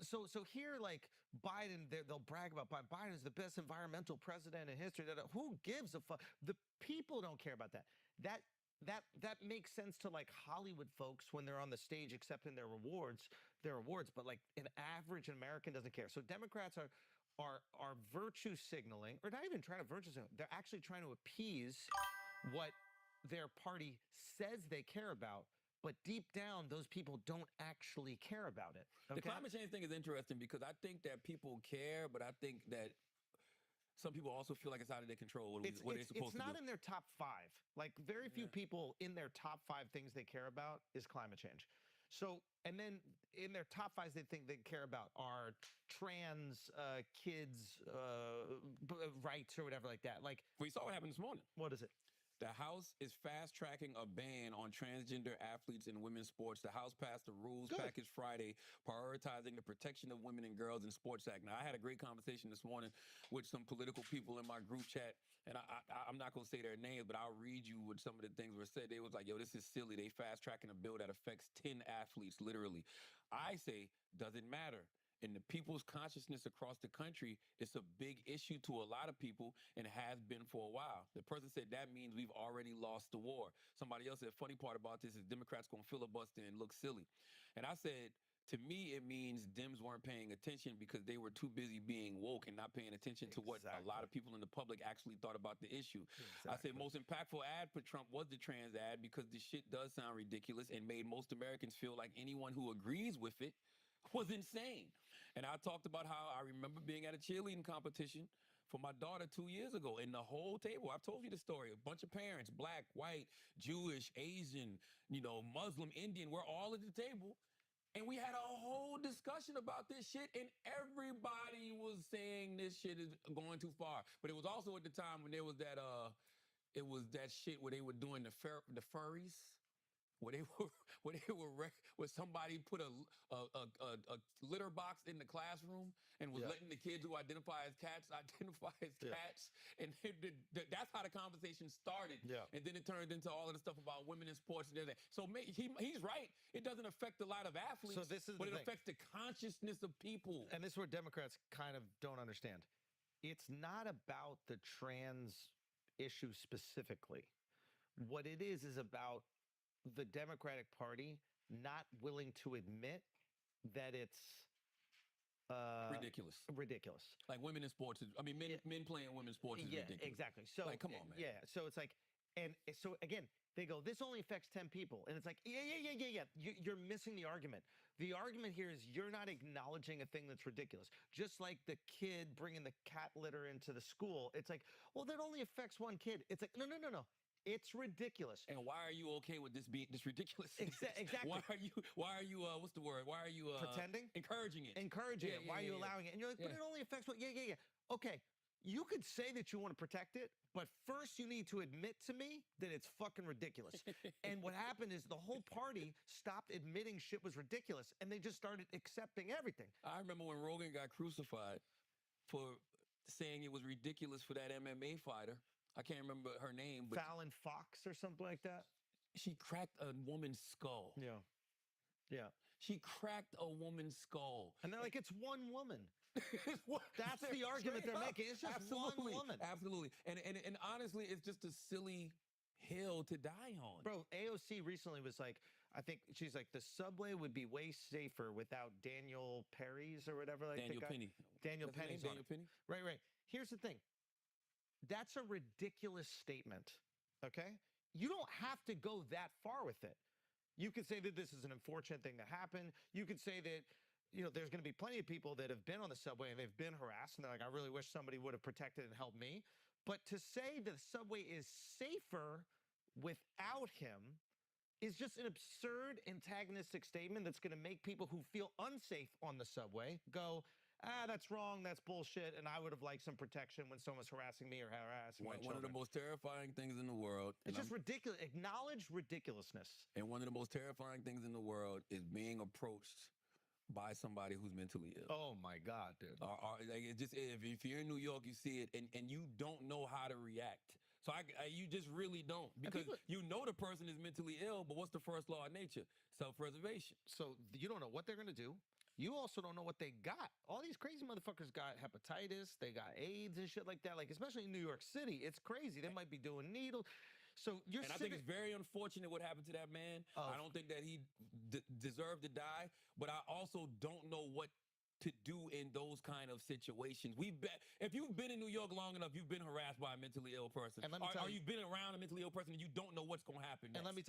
So here, like, Biden, they'll brag about Biden is the best environmental president in history. Who gives a fuck? The people don't care about that. That makes sense to, like, Hollywood folks when they're on the stage accepting their rewards. But like an average American doesn't care. So Democrats are virtue signaling, or not even trying to virtue signal. They're actually trying to appease what their party says they care about. But deep down, those people don't actually care about it. The Okay? climate change thing is interesting because I think that people care, but I think that some people also feel like it's out of their control. What they're supposed to do. It's not in their top 5. Like, very few people in their top 5 things they care about is climate change. So, and then in their top 5 they think they care about are trans kids rights or whatever like that. Like, we saw what happened this morning. What is it? The House is fast-tracking a ban on transgender athletes in women's sports. The House passed a rules package Friday prioritizing the protection of women and girls in sports act. Now, I had a great conversation this morning with some political people in my group chat, and I'm not going to say their names, but I'll read you what some of the things were said. They was like, yo, this is silly. They fast-tracking a bill that affects 10 athletes, literally. I say, doesn't matter. In the people's consciousness across the country, it's a big issue to a lot of people and has been for a while. The person said that means we've already lost the war. Somebody else said, funny part about this is Democrats going to filibuster and look silly. And I said, to me, it means Dems weren't paying attention because they were too busy being woke and not paying attention to what a lot of people in the public actually thought about the issue. I said most impactful ad for Trump was the trans ad because the shit does sound ridiculous and made most Americans feel like anyone who agrees with it was insane. And I talked about how I remember being at a cheerleading competition for my daughter 2 years ago, and the whole table, I've told you the story, a bunch of parents, black, white, Jewish, Asian, Muslim, Indian, we're all at the table. And we had a whole discussion about this shit, and everybody was saying this shit is going too far. But it was also at the time when there was that, shit where they were doing the furries. Where somebody put a litter box in the classroom and was letting the kids who identify as cats identify as cats, and that's how the conversation started. Yeah. And then it turned into all of the stuff about women in sports and everything. So he's right. It doesn't affect a lot of athletes, So this is but the it thing. affects the consciousness of people. And this is where Democrats kind of don't understand. It's not about the trans issue specifically. What it is about the Democratic Party not willing to admit that it's ridiculous. Like women in sports. Men playing women's sports is ridiculous. Exactly. So, like, come on, man. Yeah. So it's like, and so again, they go, this only affects 10 people. And it's like, yeah. You're missing the argument. The argument here is you're not acknowledging a thing that's ridiculous. Just like the kid bringing the cat litter into the school. It's like, well, that only affects one kid. It's like, no. It's ridiculous. And why are you okay with this being this ridiculous? Exactly. Why are you what's the word? Why are you pretending? Encouraging it. Why are you allowing it? And you're like, but it only affects what? Yeah. Okay. you could say that you want to protect it, but first you need to admit to me that it's fucking ridiculous. And what happened is the whole party stopped admitting shit was ridiculous, and they just started accepting everything. I remember when Rogan got crucified for saying it was ridiculous for that MMA fighter. I can't remember her name, but Fallon Fox or something like that. She cracked a woman's skull. Yeah. Yeah. She cracked a woman's skull. And they're like, it's one woman. That's the argument they're making. It's just one woman. Absolutely. And honestly, it's just a silly hill to die on. Bro, AOC recently was like, I think she's like, the subway would be way safer without Daniel Perry's or whatever. Like Daniel Penny. Daniel What's his name? Penny's on Daniel it. Penny? Right. Here's the thing. That's a ridiculous statement, okay? You don't have to go that far with it. You could say that this is an unfortunate thing that happened. You could say that, you know, there's going to be plenty of people that have been on the subway and they've been harassed and they're like, I really wish somebody would have protected and helped me. But to say the subway is safer without him is just an absurd antagonistic statement that's going to make people who feel unsafe on the subway go, that's wrong, that's bullshit, and I would have liked some protection when someone's harassing me or harassing my One of the children. most terrifying things in the world. It's just ridiculous. Acknowledge ridiculousness. And one of the most terrifying things in the world is being approached by somebody who's mentally ill. Oh my God, dude. Like it just if you're in New York, you see it, and you don't know how to react. So you just really don't, because you know the person is mentally ill, but what's the first law of nature? Self-preservation. So you don't know what they're going to do. You also don't know what they got. All these crazy motherfuckers got hepatitis, they got AIDS and shit like that. Like, especially in New York City, it's crazy. They might be doing needles. So you're I think it's very unfortunate what happened to that man. I don't think that he deserved to die, but I also don't know what to do in those kind of situations. If you've been in New York long enough, you've been harassed by a mentally ill person. And let me tell you, you've been around a mentally ill person and you don't know what's going to happen next. And let me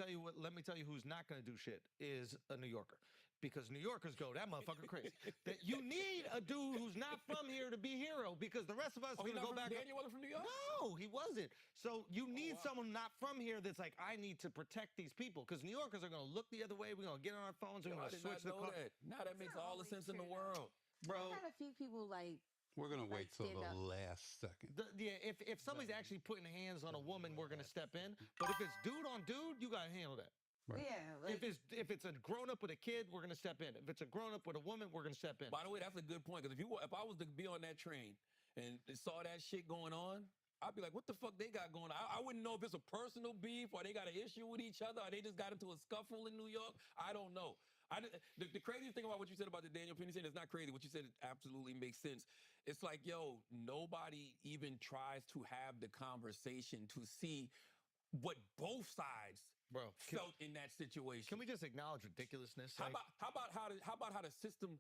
tell you who's not going to do shit is a New Yorker. Because New Yorkers go, that motherfucker crazy. That you need a dude who's not from here to be hero, because the rest of us are going to go back. Daniel wasn't from New York? No, he wasn't. So you need someone not from here that's like, I need to protect these people, because New Yorkers are going to look the other way. We're going to get on our phones. We're going to switch the car. Now that makes all the sense in the world. Bro, I've had a few people like. We're gonna wait till stand the up. last second. Yeah, if somebody's actually putting hands on a woman, we're gonna step in. But if it's dude on dude, you gotta handle that. Right. Yeah. Like, If it's a grown up with a kid, we're gonna step in. If it's a grown up with a woman, we're gonna step in. By the way, that's a good point, because if I was to be on that train and saw that shit going on, I'd be like, what the fuck they got going on? I wouldn't know if it's a personal beef or they got an issue with each other or they just got into a scuffle in New York. I don't know. The craziest thing about what you said about the Daniel Penny thing is not crazy. What you said absolutely makes sense. It's like, yo, nobody even tries to have the conversation to see what both sides felt in that situation. Can we just acknowledge ridiculousness? How about how the system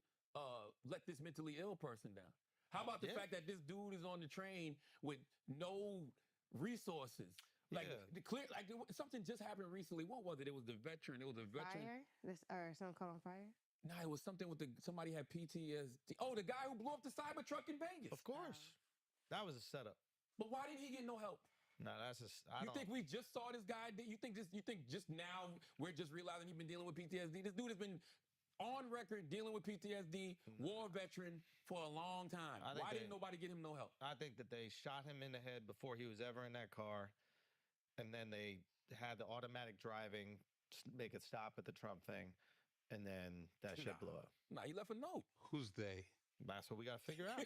let this mentally ill person down? How about the fact that this dude is on the train with no resources? Like something just happened recently. What was it? It was the veteran. It was a veteran. fire? Or something caught on fire? No, it was something with somebody had PTSD. Oh, the guy who blew up the Cybertruck in Vegas. Of course. That was a setup. But why didn't he get no help? No, that's just. You think we just saw this guy? You think just now we're just realizing he's been dealing with PTSD? This dude has been on record dealing with PTSD, war veteran for a long time. Why didn't nobody get him no help? I think that they shot him in the head before he was ever in that car, and then they had the automatic driving make it stop at the Trump thing, and then that shit blew up. Nah, he left a note. Who's they? That's what we got to figure out.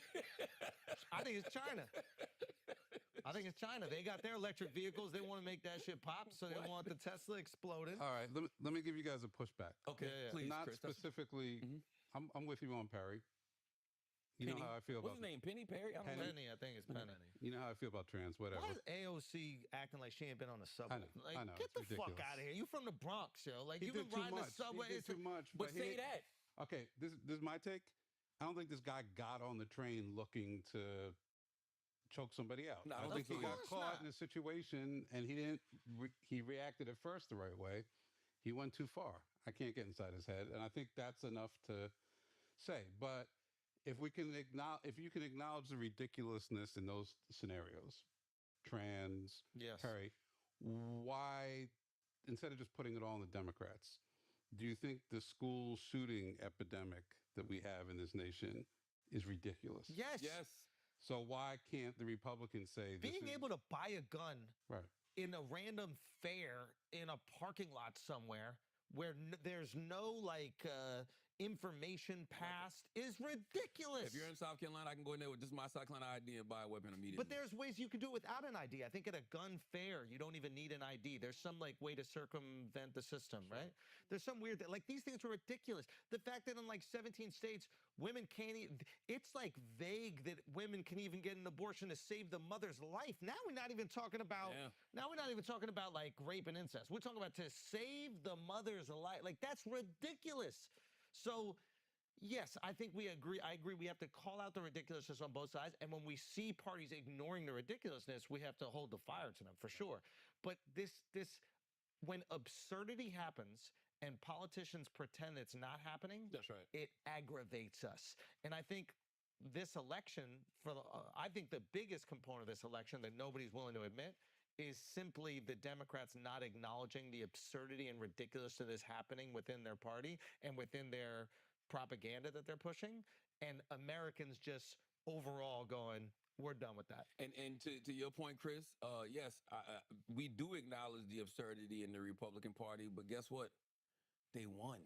I think it's China. They got their electric vehicles. They want to make that shit pop, so they want the Tesla exploded. All right, let me give you guys a pushback. Okay, please, Not Chris, specifically. I'm with you on Perry. You know how I feel What's about his name? Penny Perry? I don't know. Penny, I think it's Penny. You know how I feel about trans, whatever. Why is AOC acting like she ain't been on the subway? I know, Get it's the fuck ridiculous. out of here. You from the Bronx, yo. Like, He you've been did too riding the much. subway. He did too much. But say that. Okay, this is my take. I don't think this guy got on the train looking to choke somebody out. No, I don't think he got course caught not. in a situation and he reacted at first the right way. He went too far. I can't get inside his head, and I think that's enough to say. But if you can acknowledge the ridiculousness in those scenarios, trans, Yes. Perry, why, instead of just putting it all on the Democrats, do you think the school shooting epidemic that we have in this nation is ridiculous? Yes. Yes. So why can't the Republicans say this Being is, able to buy a gun right? in a random fair in a parking lot somewhere where there's no information passed is ridiculous. If you're in South Carolina, I can go in there with just my South Carolina ID and buy a weapon immediately. But there's ways you can do it without an ID. I think at a gun fair, you don't even need an ID. There's some way to circumvent the system, right? There's some weird, these things are ridiculous. The fact that in 17 states, women can't it's vague that women can even get an abortion to save the mother's life. Now we're not even talking about, rape and incest. We're talking about to save the mother's life. That's ridiculous. So, yes, I think we agree. I agree. We have to call out the ridiculousness on both sides. And when we see parties ignoring the ridiculousness, we have to hold the fire to them for sure. But when absurdity happens and politicians pretend it's not happening, that's right. It aggravates us. And I think this election, I think the biggest component of this election that nobody's willing to admit is simply the Democrats not acknowledging the absurdity and ridiculousness of this happening within their party and within their propaganda that they're pushing, and Americans just overall going, we're done with that. And to your point, Chris, yes, we do acknowledge the absurdity in the Republican Party, but guess what? They won.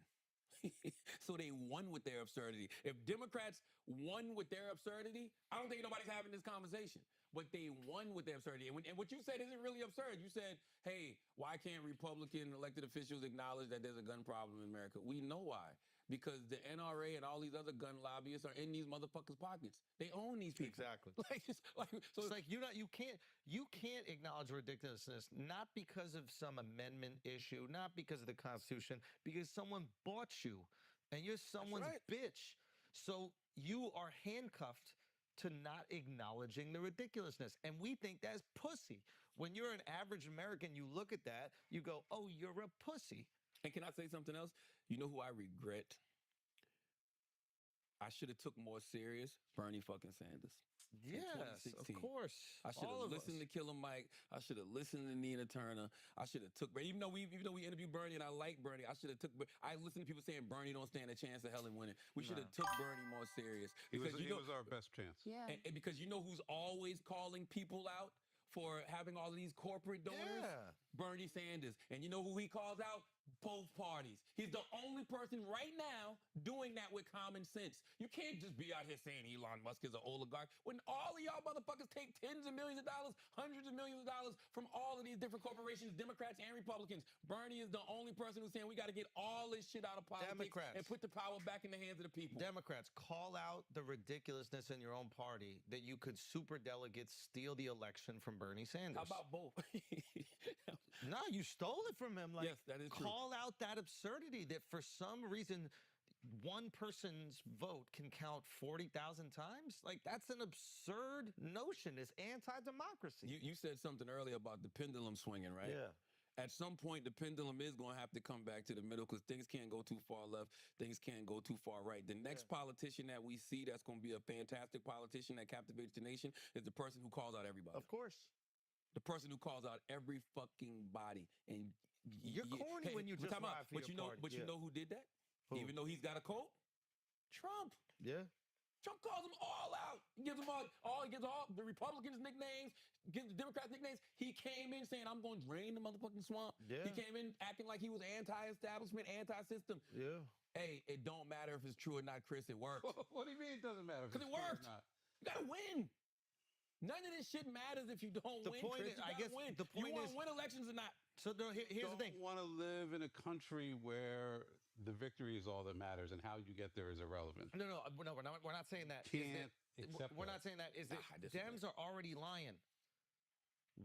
So they won with their absurdity. If Democrats won with their absurdity, I don't think nobody's having this conversation. But they won with their absurdity. And what you said isn't really absurd. You said, hey, why can't Republican elected officials acknowledge that there's a gun problem in America? We know why. Because the NRA and all these other gun lobbyists are in these motherfuckers' pockets. They own these people. Exactly. You can't acknowledge ridiculousness, not because of some amendment issue, not because of the Constitution, because someone bought you and you're someone's bitch. So you are handcuffed to not acknowledging the ridiculousness. And we think that's pussy. When you're an average American, you look at that, you go, oh, you're a pussy. And can I say something else? You know who I regret? I should have took more serious Bernie fucking Sanders. Yes, of course. I should have listened to Killer Mike. I should have listened to Nina Turner. I should have took, even though we interviewed Bernie and I like Bernie, I should have took, I listened to people saying Bernie don't stand a chance of hell in winning. We should have took Bernie more serious. It was our best chance. Yeah. And because you know who's always calling people out for having all of these corporate donors? Yeah. Bernie Sanders. And you know who he calls out? Both parties. He's the only person right now doing that with common sense. You can't just be out here saying Elon Musk is an oligarch when all of y'all motherfuckers take tens of millions of dollars, hundreds of millions of dollars from all of these different corporations, Democrats and Republicans. Bernie is the only person who's saying we got to get all this shit out of politics and put the power back in the hands of the people. Democrats, call out the ridiculousness in your own party that you could super delegates steal the election from Bernie Sanders. How about both? No, you stole it from him. Yes, that is true. Call out that absurdity that for some reason one person's vote can count 40,000 times. That's an absurd notion. It's anti-democracy. You said something earlier about the pendulum swinging, right? Yeah. At some point, the pendulum is going to have to come back to the middle because things can't go too far left. Things can't go too far right. The next politician that we see that's going to be a fantastic politician that captivates the nation is the person who calls out everybody. Of course. The person who calls out every fucking body. And you're corny when you just lie for your party. But you know who did that? Who? Even though he's got a coat? Trump. Yeah. Trump calls them all out. He gives them all he gives all the Republicans nicknames, gives the Democrats nicknames. He came in saying, I'm going to drain the motherfucking swamp. Yeah. He came in acting like he was anti-establishment, anti-system. Yeah. Hey, it don't matter if it's true or not, Chris. It works. What do you mean it doesn't matter? Because it worked. You got to win. None of this shit matters if you don't win, Chris. You gotta win. The point you is, want to win elections or not. So here's the thing. Don't want to live in a country where the victory is all that matters and how you get there is irrelevant. No, we're not saying that. Can't accept We're that. not saying that. Is that Dems are already lying.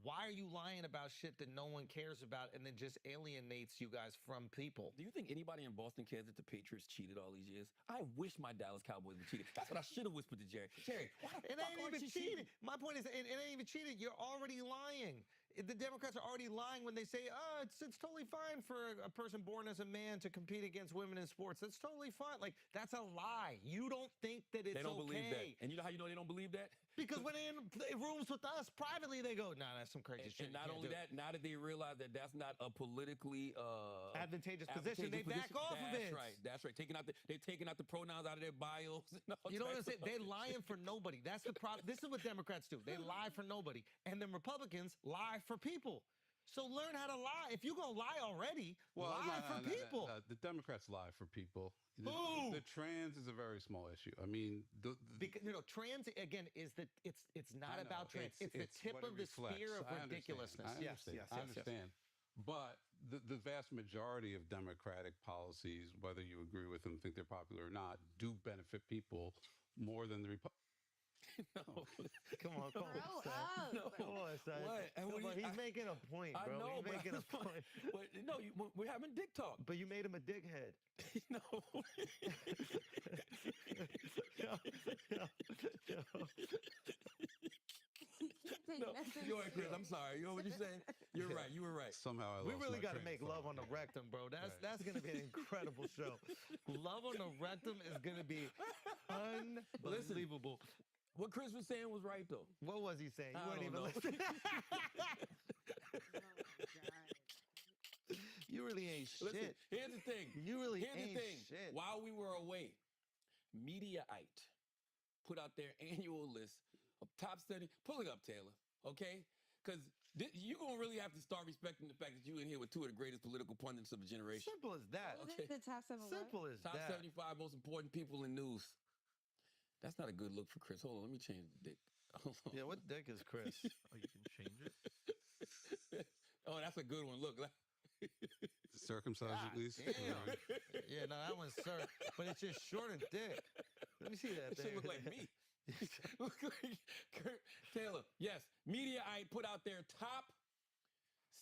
Why are you lying about shit that no one cares about and then just alienates you guys from people? Do you think anybody in Boston cares that the Patriots cheated all these years? I wish my Dallas Cowboys would cheated. That's what I should have whispered to Jerry. Jerry, why the It fuck ain't aren't even you cheating. My point is, it ain't even cheating. You're already lying. the Democrats are already lying when they say, oh, it's totally fine for a person born as a man to compete against women in sports. That's totally fine. Like, that's a lie. You don't think that it's okay. They don't believe that. And you know how you know they don't believe that? Because when they're in rooms with us privately, they go, nah, that's some crazy shit. And not only that, now that they realize that that's not a politically advantageous position, they back off of it. That's right. They're taking out the pronouns out of their bios. You know what I'm saying? They're lying for nobody. That's the problem. This is what Democrats do. They lie for nobody. And then Republicans lie for people. So learn how to lie. If you're going to lie already, lie for people. The Democrats lie for people. Who? The trans is a very small issue. I mean, because trans again is that it's not about trans. It's the tip of the spear of ridiculousness. I understand. But the vast majority of Democratic policies, whether you agree with them, think they're popular or not, do benefit people more than the Republicans. No. Come on, son. No. Come on, son. What? He's making a point, bro. I know, He's making a point. No, we're having dick talk. But you made him a dickhead. No. No, you're right, Chris. I'm sorry. You know what you're saying? You're right. You were right. Somehow I lost We really got to make love on the rectum, bro. That's going to be an incredible show. Love on the rectum is going to be unbelievable. What Chris was saying was right, though. What was he saying? You I weren't don't even know. listening. You really ain't shit. Listen, here's the thing. You really here's ain't the thing. shit. While we were away, Mediaite put out their annual list of top 70. Pull it up, Taylor, okay? Because you're going to really have to start respecting the fact that you in here with two of the greatest political pundits of the generation. Simple as that. Okay. The top 7 Simple as Top that. 75 most important people in news. That's not a good look for Chris. Hold on, let me change the dick. Hold on. Yeah, what dick is Chris? Oh, you can change it? Oh, that's a good one. Look. Circumcised at least. Damn. Yeah, no, that one's sir. But it's just short and thick. Let me see that That thing. should look like me. Taylor, yes. Mediaite put out their top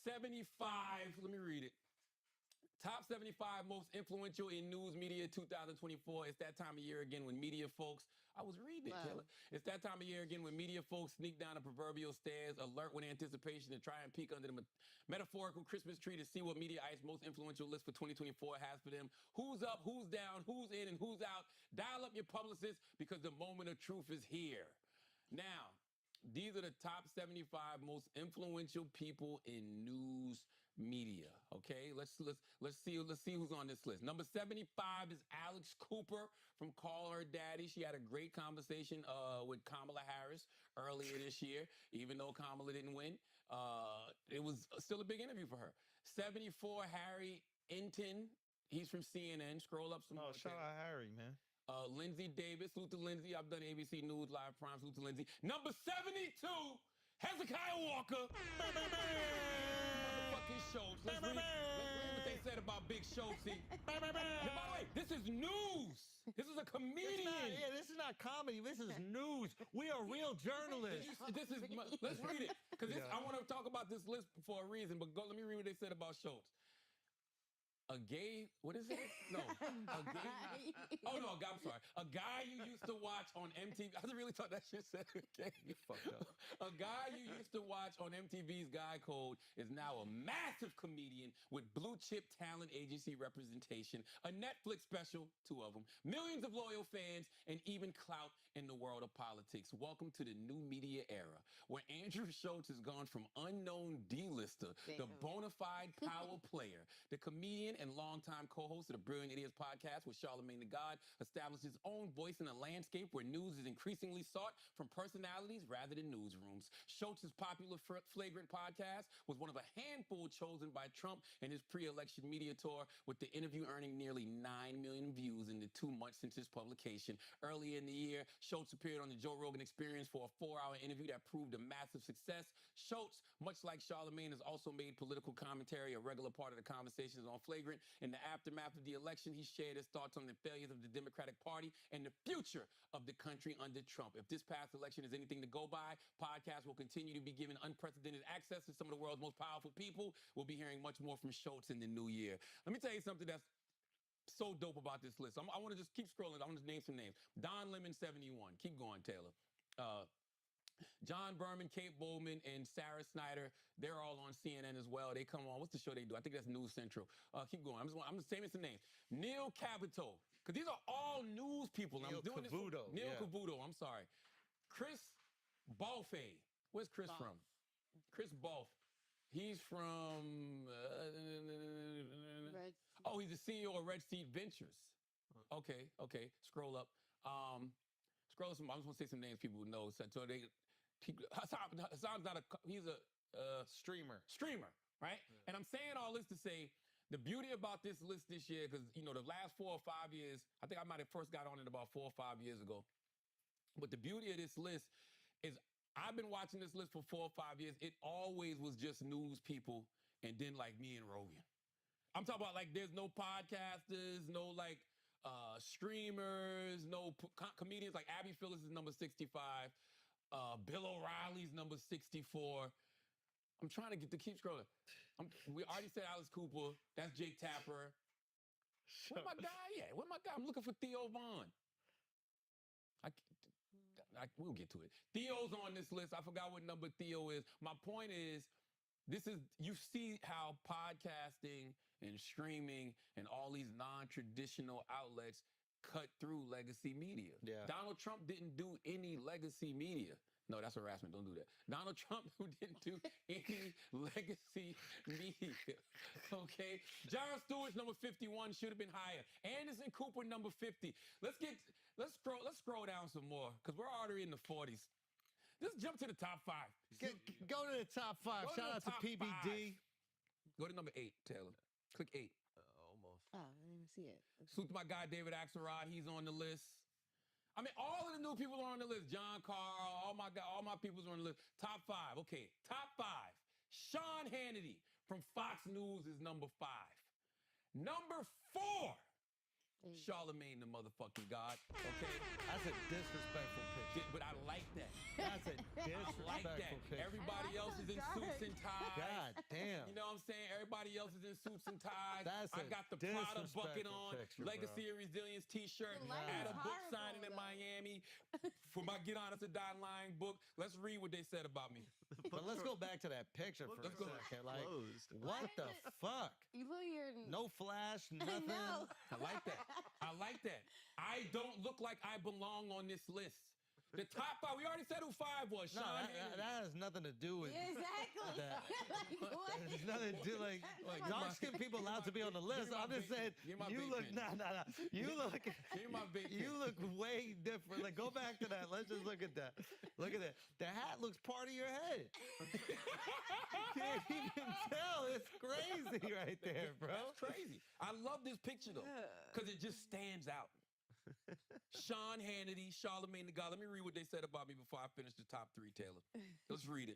75. Let me read it. Top 75 most influential in news media 2024. It's that time of year again when media folks, I was reading it, Taylor. It's that time of year again when media folks sneak down the proverbial stairs, alert with anticipation to try and peek under the metaphorical Christmas tree to see what Mediaite's most influential list for 2024 has for them. Who's up, who's down, who's in, and who's out. Dial up your publicists because the moment of truth is here. Now, these are the top 75 most influential people in news media. Okay, let's see who's on this list. Number 75 is Alex Cooper from Call Her Daddy. She had a great conversation with Kamala Harris earlier this year, even though Kamala didn't win. It was still a big interview for her. 74, Harry Enton. He's from CNN. Scroll up some more. Shout out Harry, man. Lindsay Davis, salute to Lindsay. I've done ABC News Live Prime. Salute to Lindsay. Number 72, Hezekiah Walker. Motherfucking Schultz. Let's read what they said about Big Schultzy. By the way, this is news. This is a comedian. This is not comedy. This is news. We are real journalists. Let's read it. Because I want to talk about this list for a reason, but let me read what they said about Schultz. A gay, what is it? No. A gay, oh, no, I'm sorry. A guy you used to watch on MTV. I really thought that shit said okay. You fucked up. A guy you used to watch on MTV's Guy Code is now a massive comedian with blue chip talent agency representation, a Netflix special, 2 of them, millions of loyal fans, and even clout in the world of politics. Welcome to the new media era, where Andrew Schultz has gone from unknown D-lister to bona fide power player. The comedian and longtime co-host of the Brilliant Idiots podcast with Charlamagne the God established his own voice in a landscape where news is increasingly sought from personalities rather than newsrooms. Schultz's popular Flagrant podcast was one of a handful chosen by Trump in his pre-election media tour, with the interview earning nearly 9 million views in the 2 months since its publication. Earlier in the year, Schultz appeared on the Joe Rogan Experience for a 4-hour interview that proved a massive success. Schultz, much like Charlamagne, has also made political commentary a regular part of the conversations on Flagrant. In the aftermath of the election, he shared his thoughts on the failures of the Democratic Party and the future of the country under Trump. If this past election is anything to go by, podcasts will continue to be given unprecedented access to some of the world's most powerful people. We'll be hearing much more from Schultz in the new year. Let me tell you something that's so dope about this list. I want to just keep scrolling. I want to name some names. Don Lemon, 71. Keep going, Taylor. John Berman, Kate Bowman, and Sarah Snyder, they're all on CNN as well. They come on. What's the show they do? I think that's News Central. Keep going. I'm just saying some names. Neil Capito, because these are all news people. Neil Cavuto. Neil Cavuto, I'm sorry. Chris Balfe. Where's Chris from? Chris Balfe. He's from... oh, he's the CEO of Red Seat Ventures. Okay. Scroll up. Scroll up some... I'm just going to say some names people would know. So Hassan's not a... He's a... streamer, right? Yeah. And I'm saying all this to say the beauty about this list this year, because, you know, the last 4 or 5 years, I think I might have first got on it about 4 or 5 years ago. But the beauty of this list is I've been watching this list for 4 or 5 years. It always was just news people and then like me and Rogan. I'm talking about like there's no podcasters, no like streamers, no comedians. Like Abby Phillips is number 65. Bill O'Reilly's number 64. I'm trying to keep scrolling. We already said Alice Cooper. That's Jake Tapper. Where my guy at? Where my guy? I'm looking for Theo Vaughn. We'll get to it. Theo's on this list. I forgot what number Theo is. My point is, you see how podcasting and streaming and all these non-traditional outlets cut through legacy media. Yeah. Donald Trump didn't do any legacy media. No, that's harassment. Don't do that. Donald Trump who didn't do any legacy media. Okay? Jon Stewart's number 51 should have been higher. Anderson Cooper number 50. Let's scroll down some more because we're already in the 40s. Let's jump to the top 5. Go to the top 5. Shout out to PBD. Go to number 8, Taylor. Click 8. Almost. Oh, I didn't even see it. Salute to my guy David Axelrod. He's on the list. I mean, all of the new people are on the list. John Carl, all my people's on the list. Top 5. Okay, top 5. Sean Hannity from Fox News is number 5. Number 4. Charlemagne the motherfucking God. Okay? That's a disrespectful picture. But I like that. That's a disrespectful picture. Everybody else is in suits and ties. God damn. You know what I'm saying? Everybody else is in suits and ties. I got the Prada bucket on, picture, Legacy of Resilience t-shirt. I had a book signing in Miami for my Get Honest or Die Lying book. Let's read what they said about me. But let's go back to that picture for a second. Like, what the fuck? You look here. No flash, nothing. No. I like that. I don't look like I belong on this list. The top 5, we already said who 5 was. Sean Hannity. That has nothing to do with exactly. that. Like, what? There's nothing to do like dark-skinned people allowed to be on the list. I'm just saying you look You look way different. Like go back to that. Let's just look at that. Look at that. The hat looks part of your head. Can't even tell. It's crazy right there, bro. That's crazy. I love this picture though, because it just stands out. Sean Hannity, Charlemagne the God. Let me read what they said about me before I finish the top 3, Taylor. Let's read it.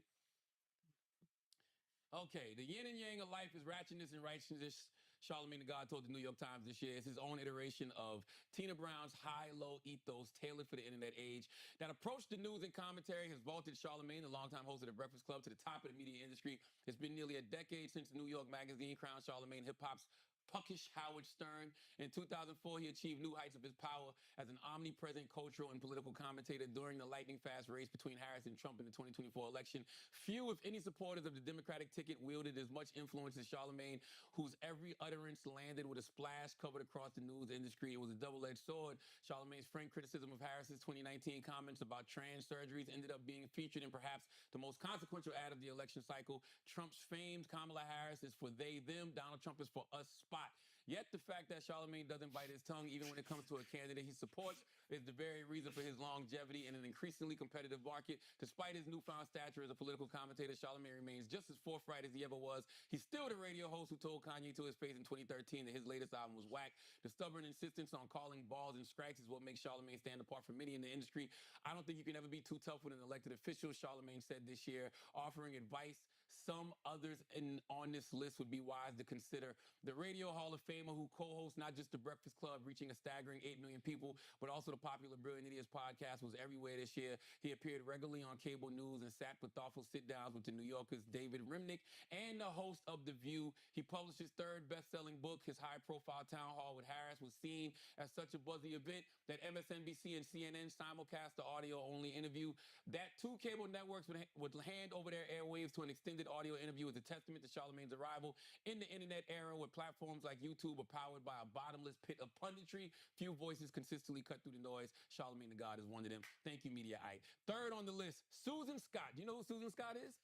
Okay, the yin and yang of life is ratchetness and righteousness. Charlemagne the God told the New York Times this year. It's his own iteration of Tina Brown's high-low ethos tailored for the internet age. That approach to news and commentary has vaulted Charlemagne, the longtime host of The Breakfast Club, to the top of the media industry. It's been nearly a decade since New York Magazine crowned Charlemagne hip-hop's puckish Howard Stern. In 2004, he achieved new heights of his power as an omnipresent cultural and political commentator during the lightning-fast race between Harris and Trump in the 2024 election. Few, if any, supporters of the Democratic ticket wielded as much influence as Charlemagne, whose every utterance landed with a splash covered across the news industry. It was a double-edged sword. Charlemagne's frank criticism of Harris's 2019 comments about trans surgeries ended up being featured in perhaps the most consequential ad of the election cycle. Trump's famed Kamala Harris is for they, them. Donald Trump is for us spot. Yet the fact that Charlemagne doesn't bite his tongue even when it comes to a candidate he supports is the very reason for his longevity in an increasingly competitive market. Despite his newfound stature as a political commentator, Charlemagne remains just as forthright as he ever was. He's still the radio host who told Kanye to his face in 2013 that his latest album was whack. The stubborn insistence on calling balls and strikes is what makes Charlemagne stand apart from many in the industry. I don't think you can ever be too tough with an elected official, Charlemagne said this year, offering advice some others on this list would be wise to consider. The Radio Hall of Famer who co-hosts not just The Breakfast Club, reaching a staggering 8 million people, but also the popular Brilliant Idiots podcast, was everywhere this year. He appeared regularly on cable news and sat for thoughtful sit-downs with the New Yorker's David Remnick and the host of The View. He published his third best-selling book. His high-profile town hall with Harris was seen as such a buzzy event that MSNBC and CNN simulcast the audio-only interview. That two cable networks would hand over their airwaves to an extended audio interview is a testament to Charlamagne's arrival in the internet era, where platforms like YouTube are powered by a bottomless pit of punditry. Few voices consistently cut through the noise. Charlamagne the God is one of them. Thank you, Mediaite. Third on the list, Susan Scott. Do you know who Susan Scott is?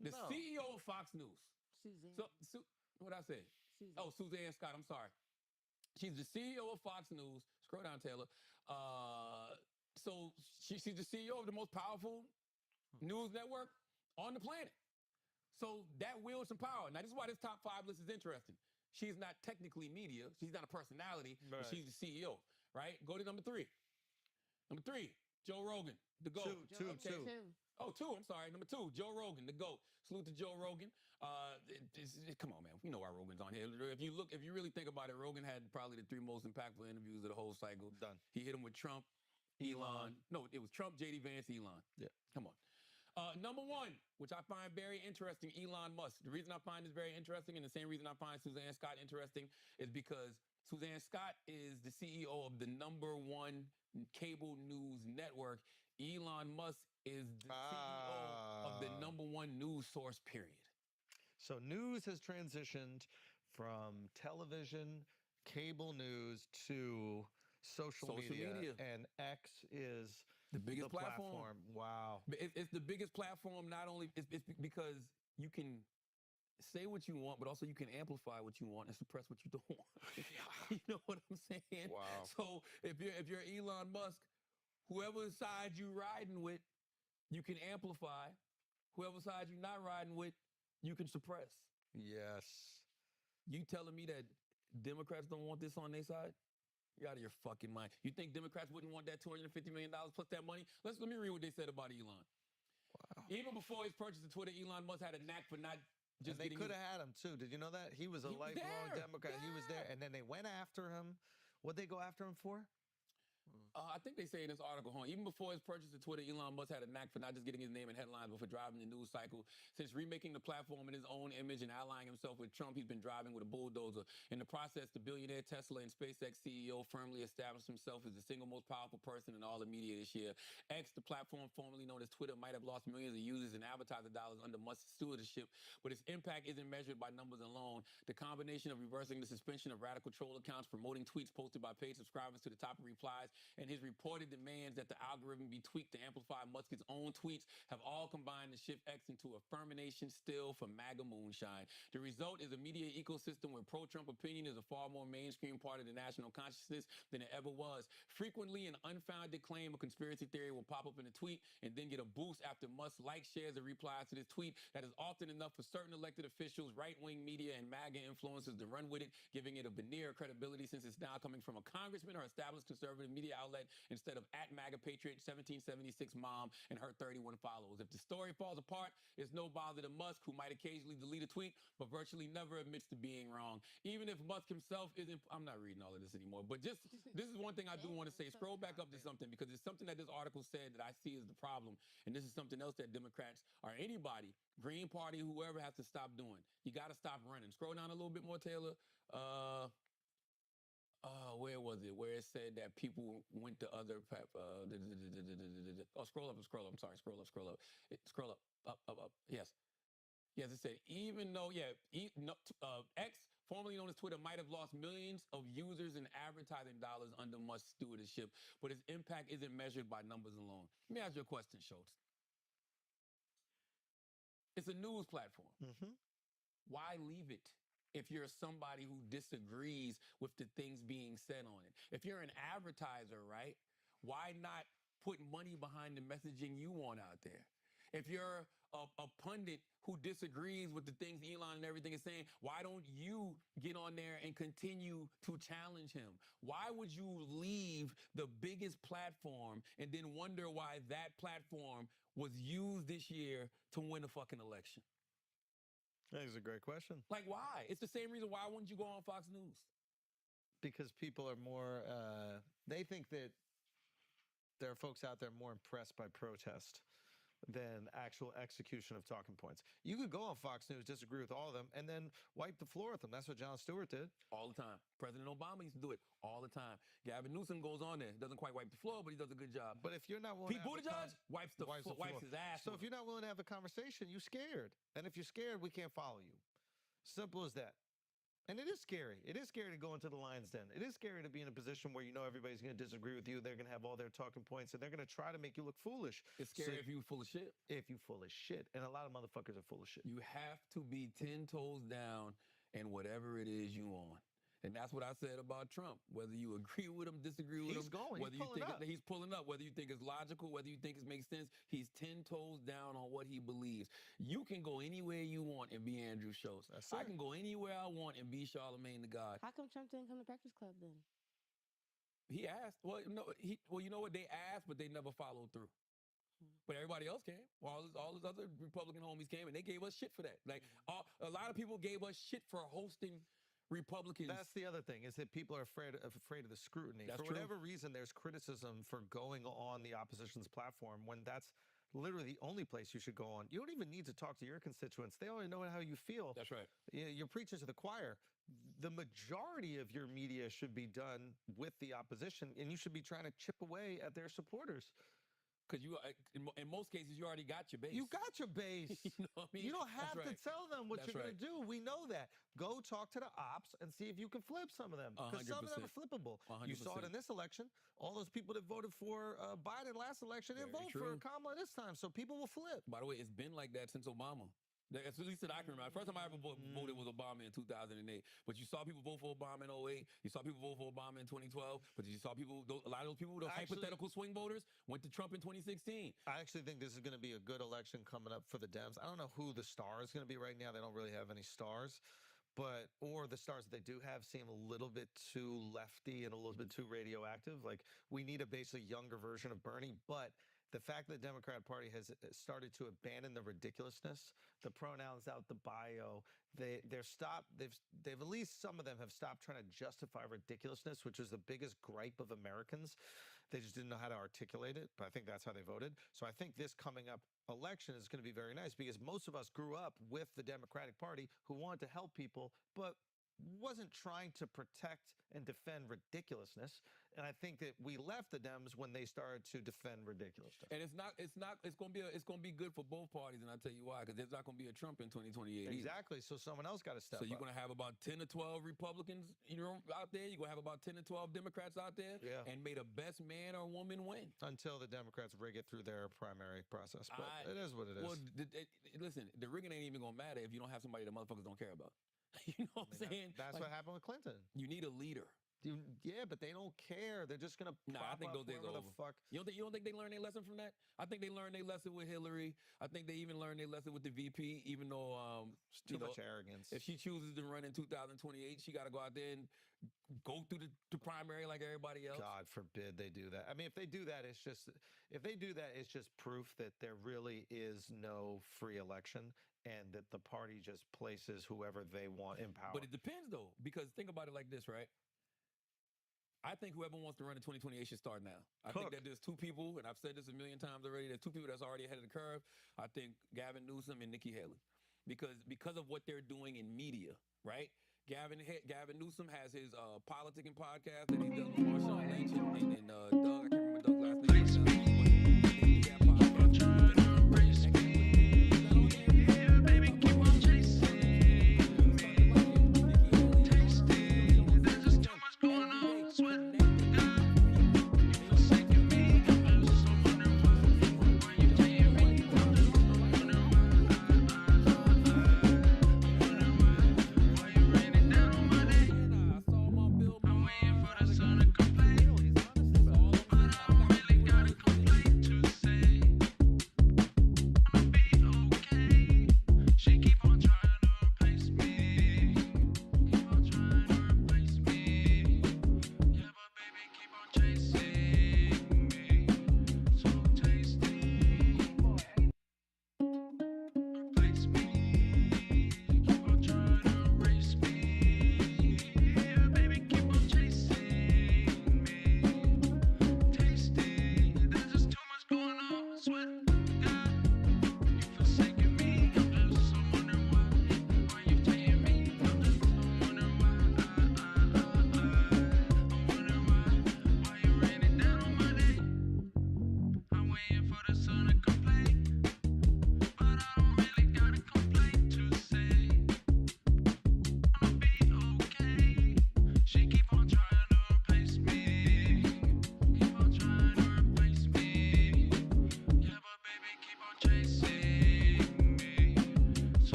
The No. CEO of Fox News. Suzanne. What I say? Suzanne. Oh, Suzanne Scott. I'm sorry. She's the CEO of Fox News. Scroll down, Taylor. So she's the CEO of the most powerful news network on the planet. So that wields some power. Now, this is why this top 5 list is interesting. She's not technically media. She's not a personality, but she's the CEO, right? Go to number 3. Number 3, Joe Rogan, the GOAT. Two. Oh, 2, I'm sorry. Number 2, Joe Rogan, the GOAT. Salute to Joe Rogan. Come on, man. We know why Rogan's on here. If you really think about it, Rogan had probably the 3 most impactful interviews of the whole cycle. Done. He hit him with Trump, Elon. No, it was Trump, J.D. Vance, Elon. Yeah. Come on. Number 1, which I find very interesting, Elon Musk. The reason I find this very interesting, and the same reason I find Suzanne Scott interesting, is because Suzanne Scott is the CEO of the number 1 cable news network. Elon Musk is the CEO of the number 1 news source, period. So news has transitioned from television, cable news to social media, and X is the biggest platform. Wow. It's the biggest platform. Not only it's because you can say what you want, but also you can amplify what you want and suppress what you don't want. You know what I'm saying? Wow. So if you're Elon Musk, whoever side you riding with, you can amplify. Whoever side you're not riding with, you can suppress. Yes. You telling me that Democrats don't want this on their side? You're out of your fucking mind. You think Democrats wouldn't want that $250 million plus that money? Let me read what they said about Elon. Wow. Even before his purchase of Twitter, Elon Musk had a knack for not just and they could have had him too. Did you know that? He was a lifelong Democrat. He was there. And then they went after him. What'd they go after him for? I think they say in this article, even before his purchase of Twitter, Elon Musk had a knack for not just getting his name in headlines, but for driving the news cycle. Since remaking the platform in his own image and allying himself with Trump, he's been driving with a bulldozer. In the process, the billionaire Tesla and SpaceX CEO firmly established himself as the single most powerful person in all the media this year. X, the platform formerly known as Twitter, might have lost millions of users and advertiser dollars under Musk's stewardship, but its impact isn't measured by numbers alone. The combination of reversing the suspension of radical troll accounts, promoting tweets posted by paid subscribers to the top of replies, and his reported demands that the algorithm be tweaked to amplify Musk's own tweets have all combined to shift X into a fermentation still for MAGA moonshine. The result is a media ecosystem where pro-Trump opinion is a far more mainstream part of the national consciousness than it ever was. Frequently, an unfounded claim or conspiracy theory will pop up in a tweet and then get a boost after Musk likes, shares, or replies to this tweet. That is often enough for certain elected officials, right-wing media, and MAGA influencers to run with it, giving it a veneer of credibility since it's now coming from a congressman or established conservative media outlet instead of at MAGA Patriot 1776 mom and her 31 followers. If the story falls apart, it's no bother to Musk, who might occasionally delete a tweet, but virtually never admits to being wrong. Even if Musk himself isn't, I'm not reading all of this anymore, but just, this is one thing I do want to say. Scroll back up to something, because it's something that this article said that I see as the problem, and this is something else that Democrats or anybody, Green Party, whoever, has to stop doing. You got to stop running. Scroll down a little bit more, Taylor. Where was it? Where it said that people went to other. Scroll up. I'm sorry. Scroll up. Scroll up. Yes. Yes, it said even though X, formerly known as Twitter, might have lost millions of users and advertising dollars under Musk's stewardship, but its impact isn't measured by numbers alone. Let me ask you a question, Schultz. It's a news platform. Mm-hmm. Why leave it? If you're somebody who disagrees with the things being said on it. If you're an advertiser, right, why not put money behind the messaging you want out there? If you're a pundit who disagrees with the things Elon and everything is saying, why don't you get on there and continue to challenge him? Why would you leave the biggest platform and then wonder why that platform was used this year to win a fucking election? That is a great question. Like, why? It's the same reason why wouldn't you go on Fox News? Because people are more, they think that there are folks out there more impressed by protest than actual execution of talking points. You could go on Fox News, disagree with all of them, and then wipe the floor with them. That's what Jon Stewart did. All the time. President Obama used to do it all the time. Gavin Newsom goes on there. Doesn't quite wipe the floor, but he does a good job. But if you're not willing Pete Buttigieg wipes his ass. So if you're not willing to have a conversation, you're scared. And if you're scared, we can't follow you. Simple as that. And it is scary. It is scary to go into the lion's den. It is scary to be in a position where you know everybody's going to disagree with you. They're going to have all their talking points, and they're going to try to make you look foolish. It's scary if you're full of shit. If you're full of shit. And a lot of motherfuckers are full of shit. You have to be 10 toes down in whatever it is you on. And that's what I said about Trump. Whether you agree with him, disagree with him, whether you think he's pulling up, whether you think it's logical, whether you think it makes sense, he's 10 toes down on what he believes. You can go anywhere you want and be Andrew Schultz. I can go anywhere I want and be Charlemagne the God. How come Trump didn't come to Breakfast Club then? He asked. Well, no, you know what? They asked, but they never followed through. But everybody else came. All his other Republican homies came, and they gave us shit for that. Like a lot of people gave us shit for hosting Republicans. That's the other thing, is that people are afraid of the scrutiny. That's for true. whatever reason, there's criticism for going on the opposition's platform when that's literally the only place you should go on. You don't even need to talk to your constituents. They already know how you feel. That's right. You're preaching to the choir. The majority of your media should be done with the opposition, and you should be trying to chip away at their supporters. Because in most cases, you already got your base. You got your base. You know what I mean? You don't have to tell them what That's you're going to do. We know that. Go talk to the ops and see if you can flip some of them. Because some of them are flippable. 100%. You saw it in this election. All those people that voted for Biden last election didn't vote for Kamala this time. So people will flip. By the way, it's been like that since Obama. At least that I can remember. The first time I ever voted was Obama in 2008. But you saw people vote for Obama in 2008. You saw people vote for Obama in 2012. But you saw a lot of those people, those hypothetical swing voters, went to Trump in 2016. I actually think this is going to be a good election coming up for the Dems. I don't know who the star is going to be right now. They don't really have any stars. Or the stars that they do have seem a little bit too lefty and a little bit too radioactive. Like, we need a basically younger version of Bernie. But the fact that the Democrat Party has started to abandon the ridiculousness, the pronouns out the bio, they've at least some of them have stopped trying to justify ridiculousness, which is the biggest gripe of Americans. They just didn't know how to articulate it, but I think that's how they voted. So I think this coming up election is going to be very nice because most of us grew up with the Democratic Party who wanted to help people, but wasn't trying to protect and defend ridiculousness. And I think that we left the Dems when they started to defend ridiculousness. And it's going to be good for both parties. And I'll tell you why, because there's not going to be a Trump in 2028. Exactly. So someone else got to step up. So you're going to have about 10 to 12 Republicans, out there. You're going to have about 10 to 12 Democrats out there. Yeah. And may the best man or woman win. Until the Democrats rig it through their primary process. But it is what it is. Well, listen, the rigging ain't even going to matter if you don't have somebody that motherfuckers don't care about. You know what I'm saying? That's what happened with Clinton. You need a leader. Yeah, but they don't care. They're just gonna. I think those days are over. You don't think they learned their lesson from that? I think they learned their lesson with Hillary. I think they even learned their lesson with the VP. Even though too much arrogance. If she chooses to run in 2028, she got to go out there and go through the primary like everybody else. God forbid they do that. I mean, if they do that, it's just proof that there really is no free election and that the party just places whoever they want in power. But it depends though, because think about it like this, right? I think whoever wants to run in 2028 should start now. I think that there's two people, and I've said this a million times already, there's two people that's already ahead of the curve. I think Gavin Newsom and Nikki Haley. Because of what they're doing in media, right? Gavin Newsom has his politicking podcast that he does with Marshawn Lynch and Doug, I can't remember Doug's last name.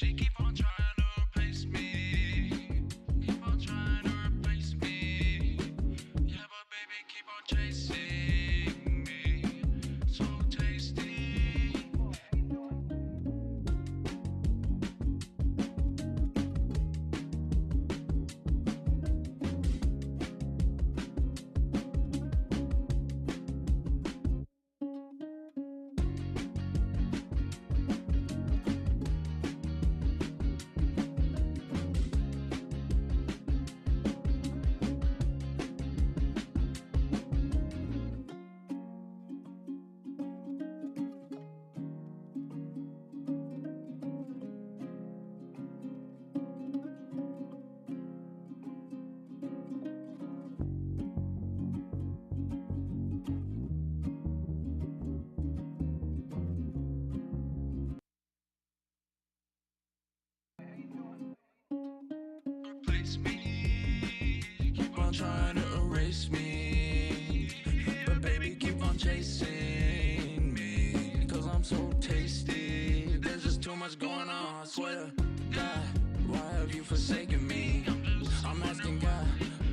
She keep on trying to replace me. Keep on trying to replace me. Yeah, but baby, keep on chasing me. So tasty. Replace me. Keep on trying to erase me. But baby, keep on chasing me. Cause I'm so tasty. There's just too much going on, I swear to God. Why have you forsaken me? I'm asking God,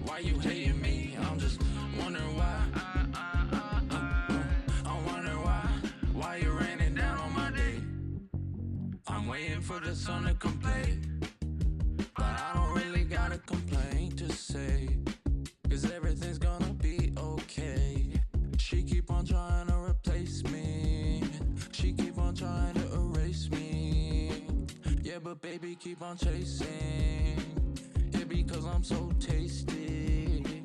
why you hating me? I'm just wondering why. I'm wondering why you raining down on my day. I'm waiting for the sun to come play. But I don't really got a complaint to say, cause everything's gonna be okay. She keep on trying to replace me. She keep on trying to erase me. Yeah, but baby, keep on chasing. Yeah, because I'm so tasty.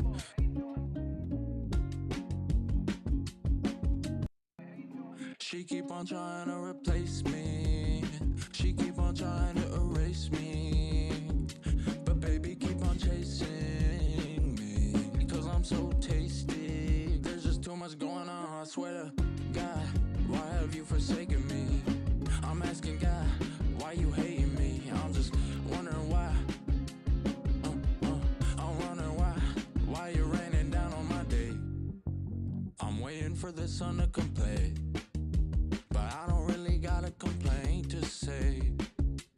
She keep on trying to replace me. She keep on trying to erase me. But baby, keep on chasing me. Because I'm so tasty. There's just too much going on, I swear to God. Why have you forsaken me? I'm asking God, why you hating me? I'm just wondering why. I'm wondering why you raining down on my day. I'm waiting for the sun to come play. But I don't really got a complaint to say,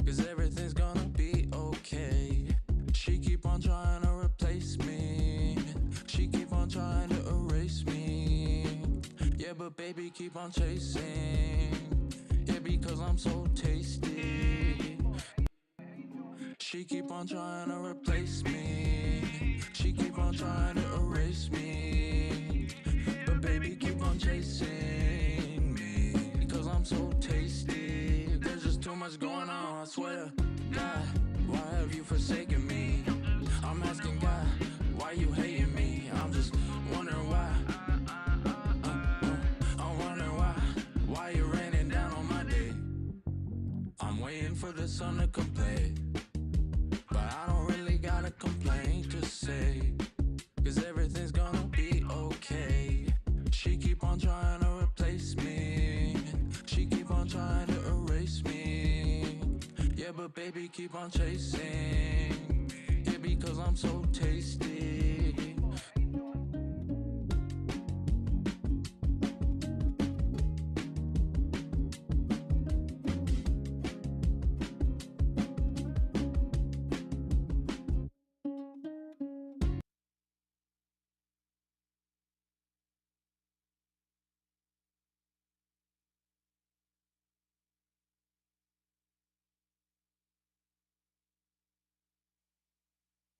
cause everything's gonna be okay. She keep on trying to replace me. She keep on trying to erase me. Yeah, but baby, keep on chasing. Yeah, because I'm so tasty. She keep on trying to replace me. She keep on trying to erase me. But baby, keep on chasing me. Because I'm so tasty. There's just too much going on, I swear to God. Why have you forsaken me? I'm asking God, why you hating me? I'm just wondering why. I'm wondering why you raining down on my day. I'm waiting for the sun to come play. But I don't really got a complaint to say, cause everything's gonna be okay. She keep on trying to replace me. She keep on trying to erase me. Yeah, but baby, keep on chasing. Yeah, because I'm so tasty.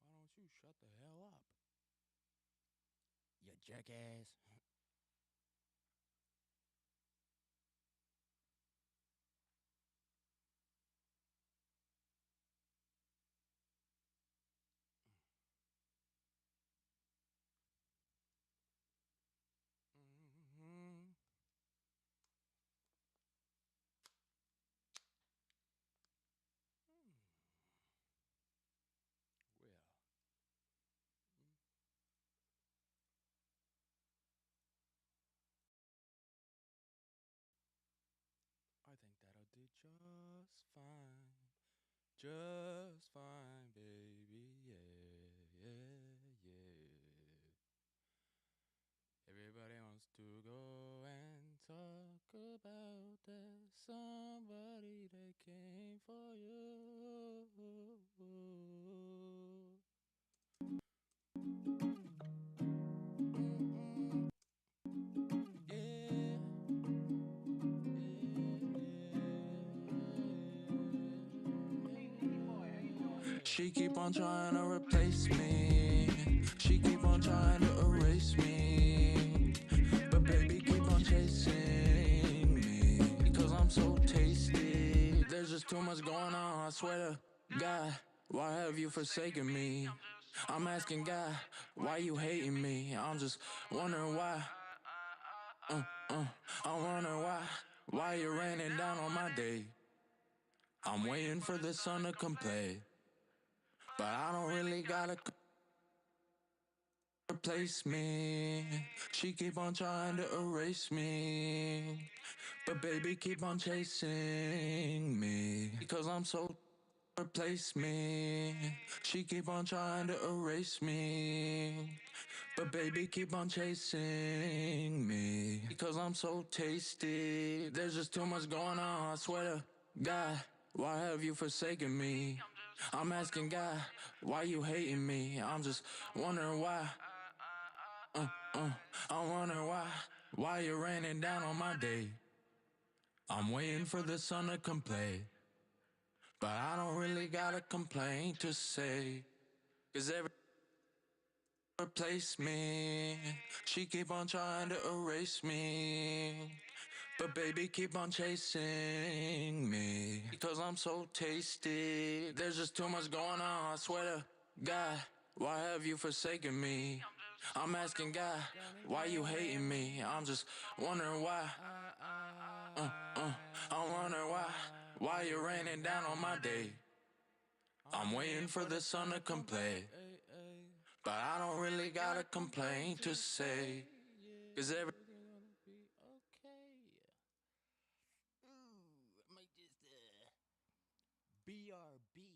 Why don't you shut the hell up? You jackass. Well, I think that'll do just fine. Just fine, baby. Yeah, yeah, yeah. Everybody wants to go and talk about that somebody that came for you. She keep on trying to replace me. She keep on trying to erase me. But baby, keep on chasing me. Because I'm so tasty. There's just too much going on, I swear to God. Why have you forsaken me? I'm asking God, why you hating me? I'm just wondering why. I'm wondering why you raining down on my day. I'm waiting for the sun to come play. But I don't really gotta replace me. She keep on trying to erase me. But baby, keep on chasing me. Because I'm so replace me. She keep on trying to erase me. But baby, keep on chasing me. Because I'm so tasty. There's just too much going on, I swear to God. Why have you forsaken me? I'm asking God, why you hating me? I'm just wondering why. I'm wondering why you raining down on my day. I'm waiting for the sun to come play. But I don't really got a complaint to say. Cause every replace me. She keep on trying to erase me. But baby, keep on chasing me. Because I'm so tasty. There's just too much going on, I swear to God. Why have you forsaken me? I'm asking God, why you hating me? I'm just wondering why. I'm wondering why you raining down on my day. I'm waiting for the sun to come play. But I don't really got a complaint to say. Cause every BRB.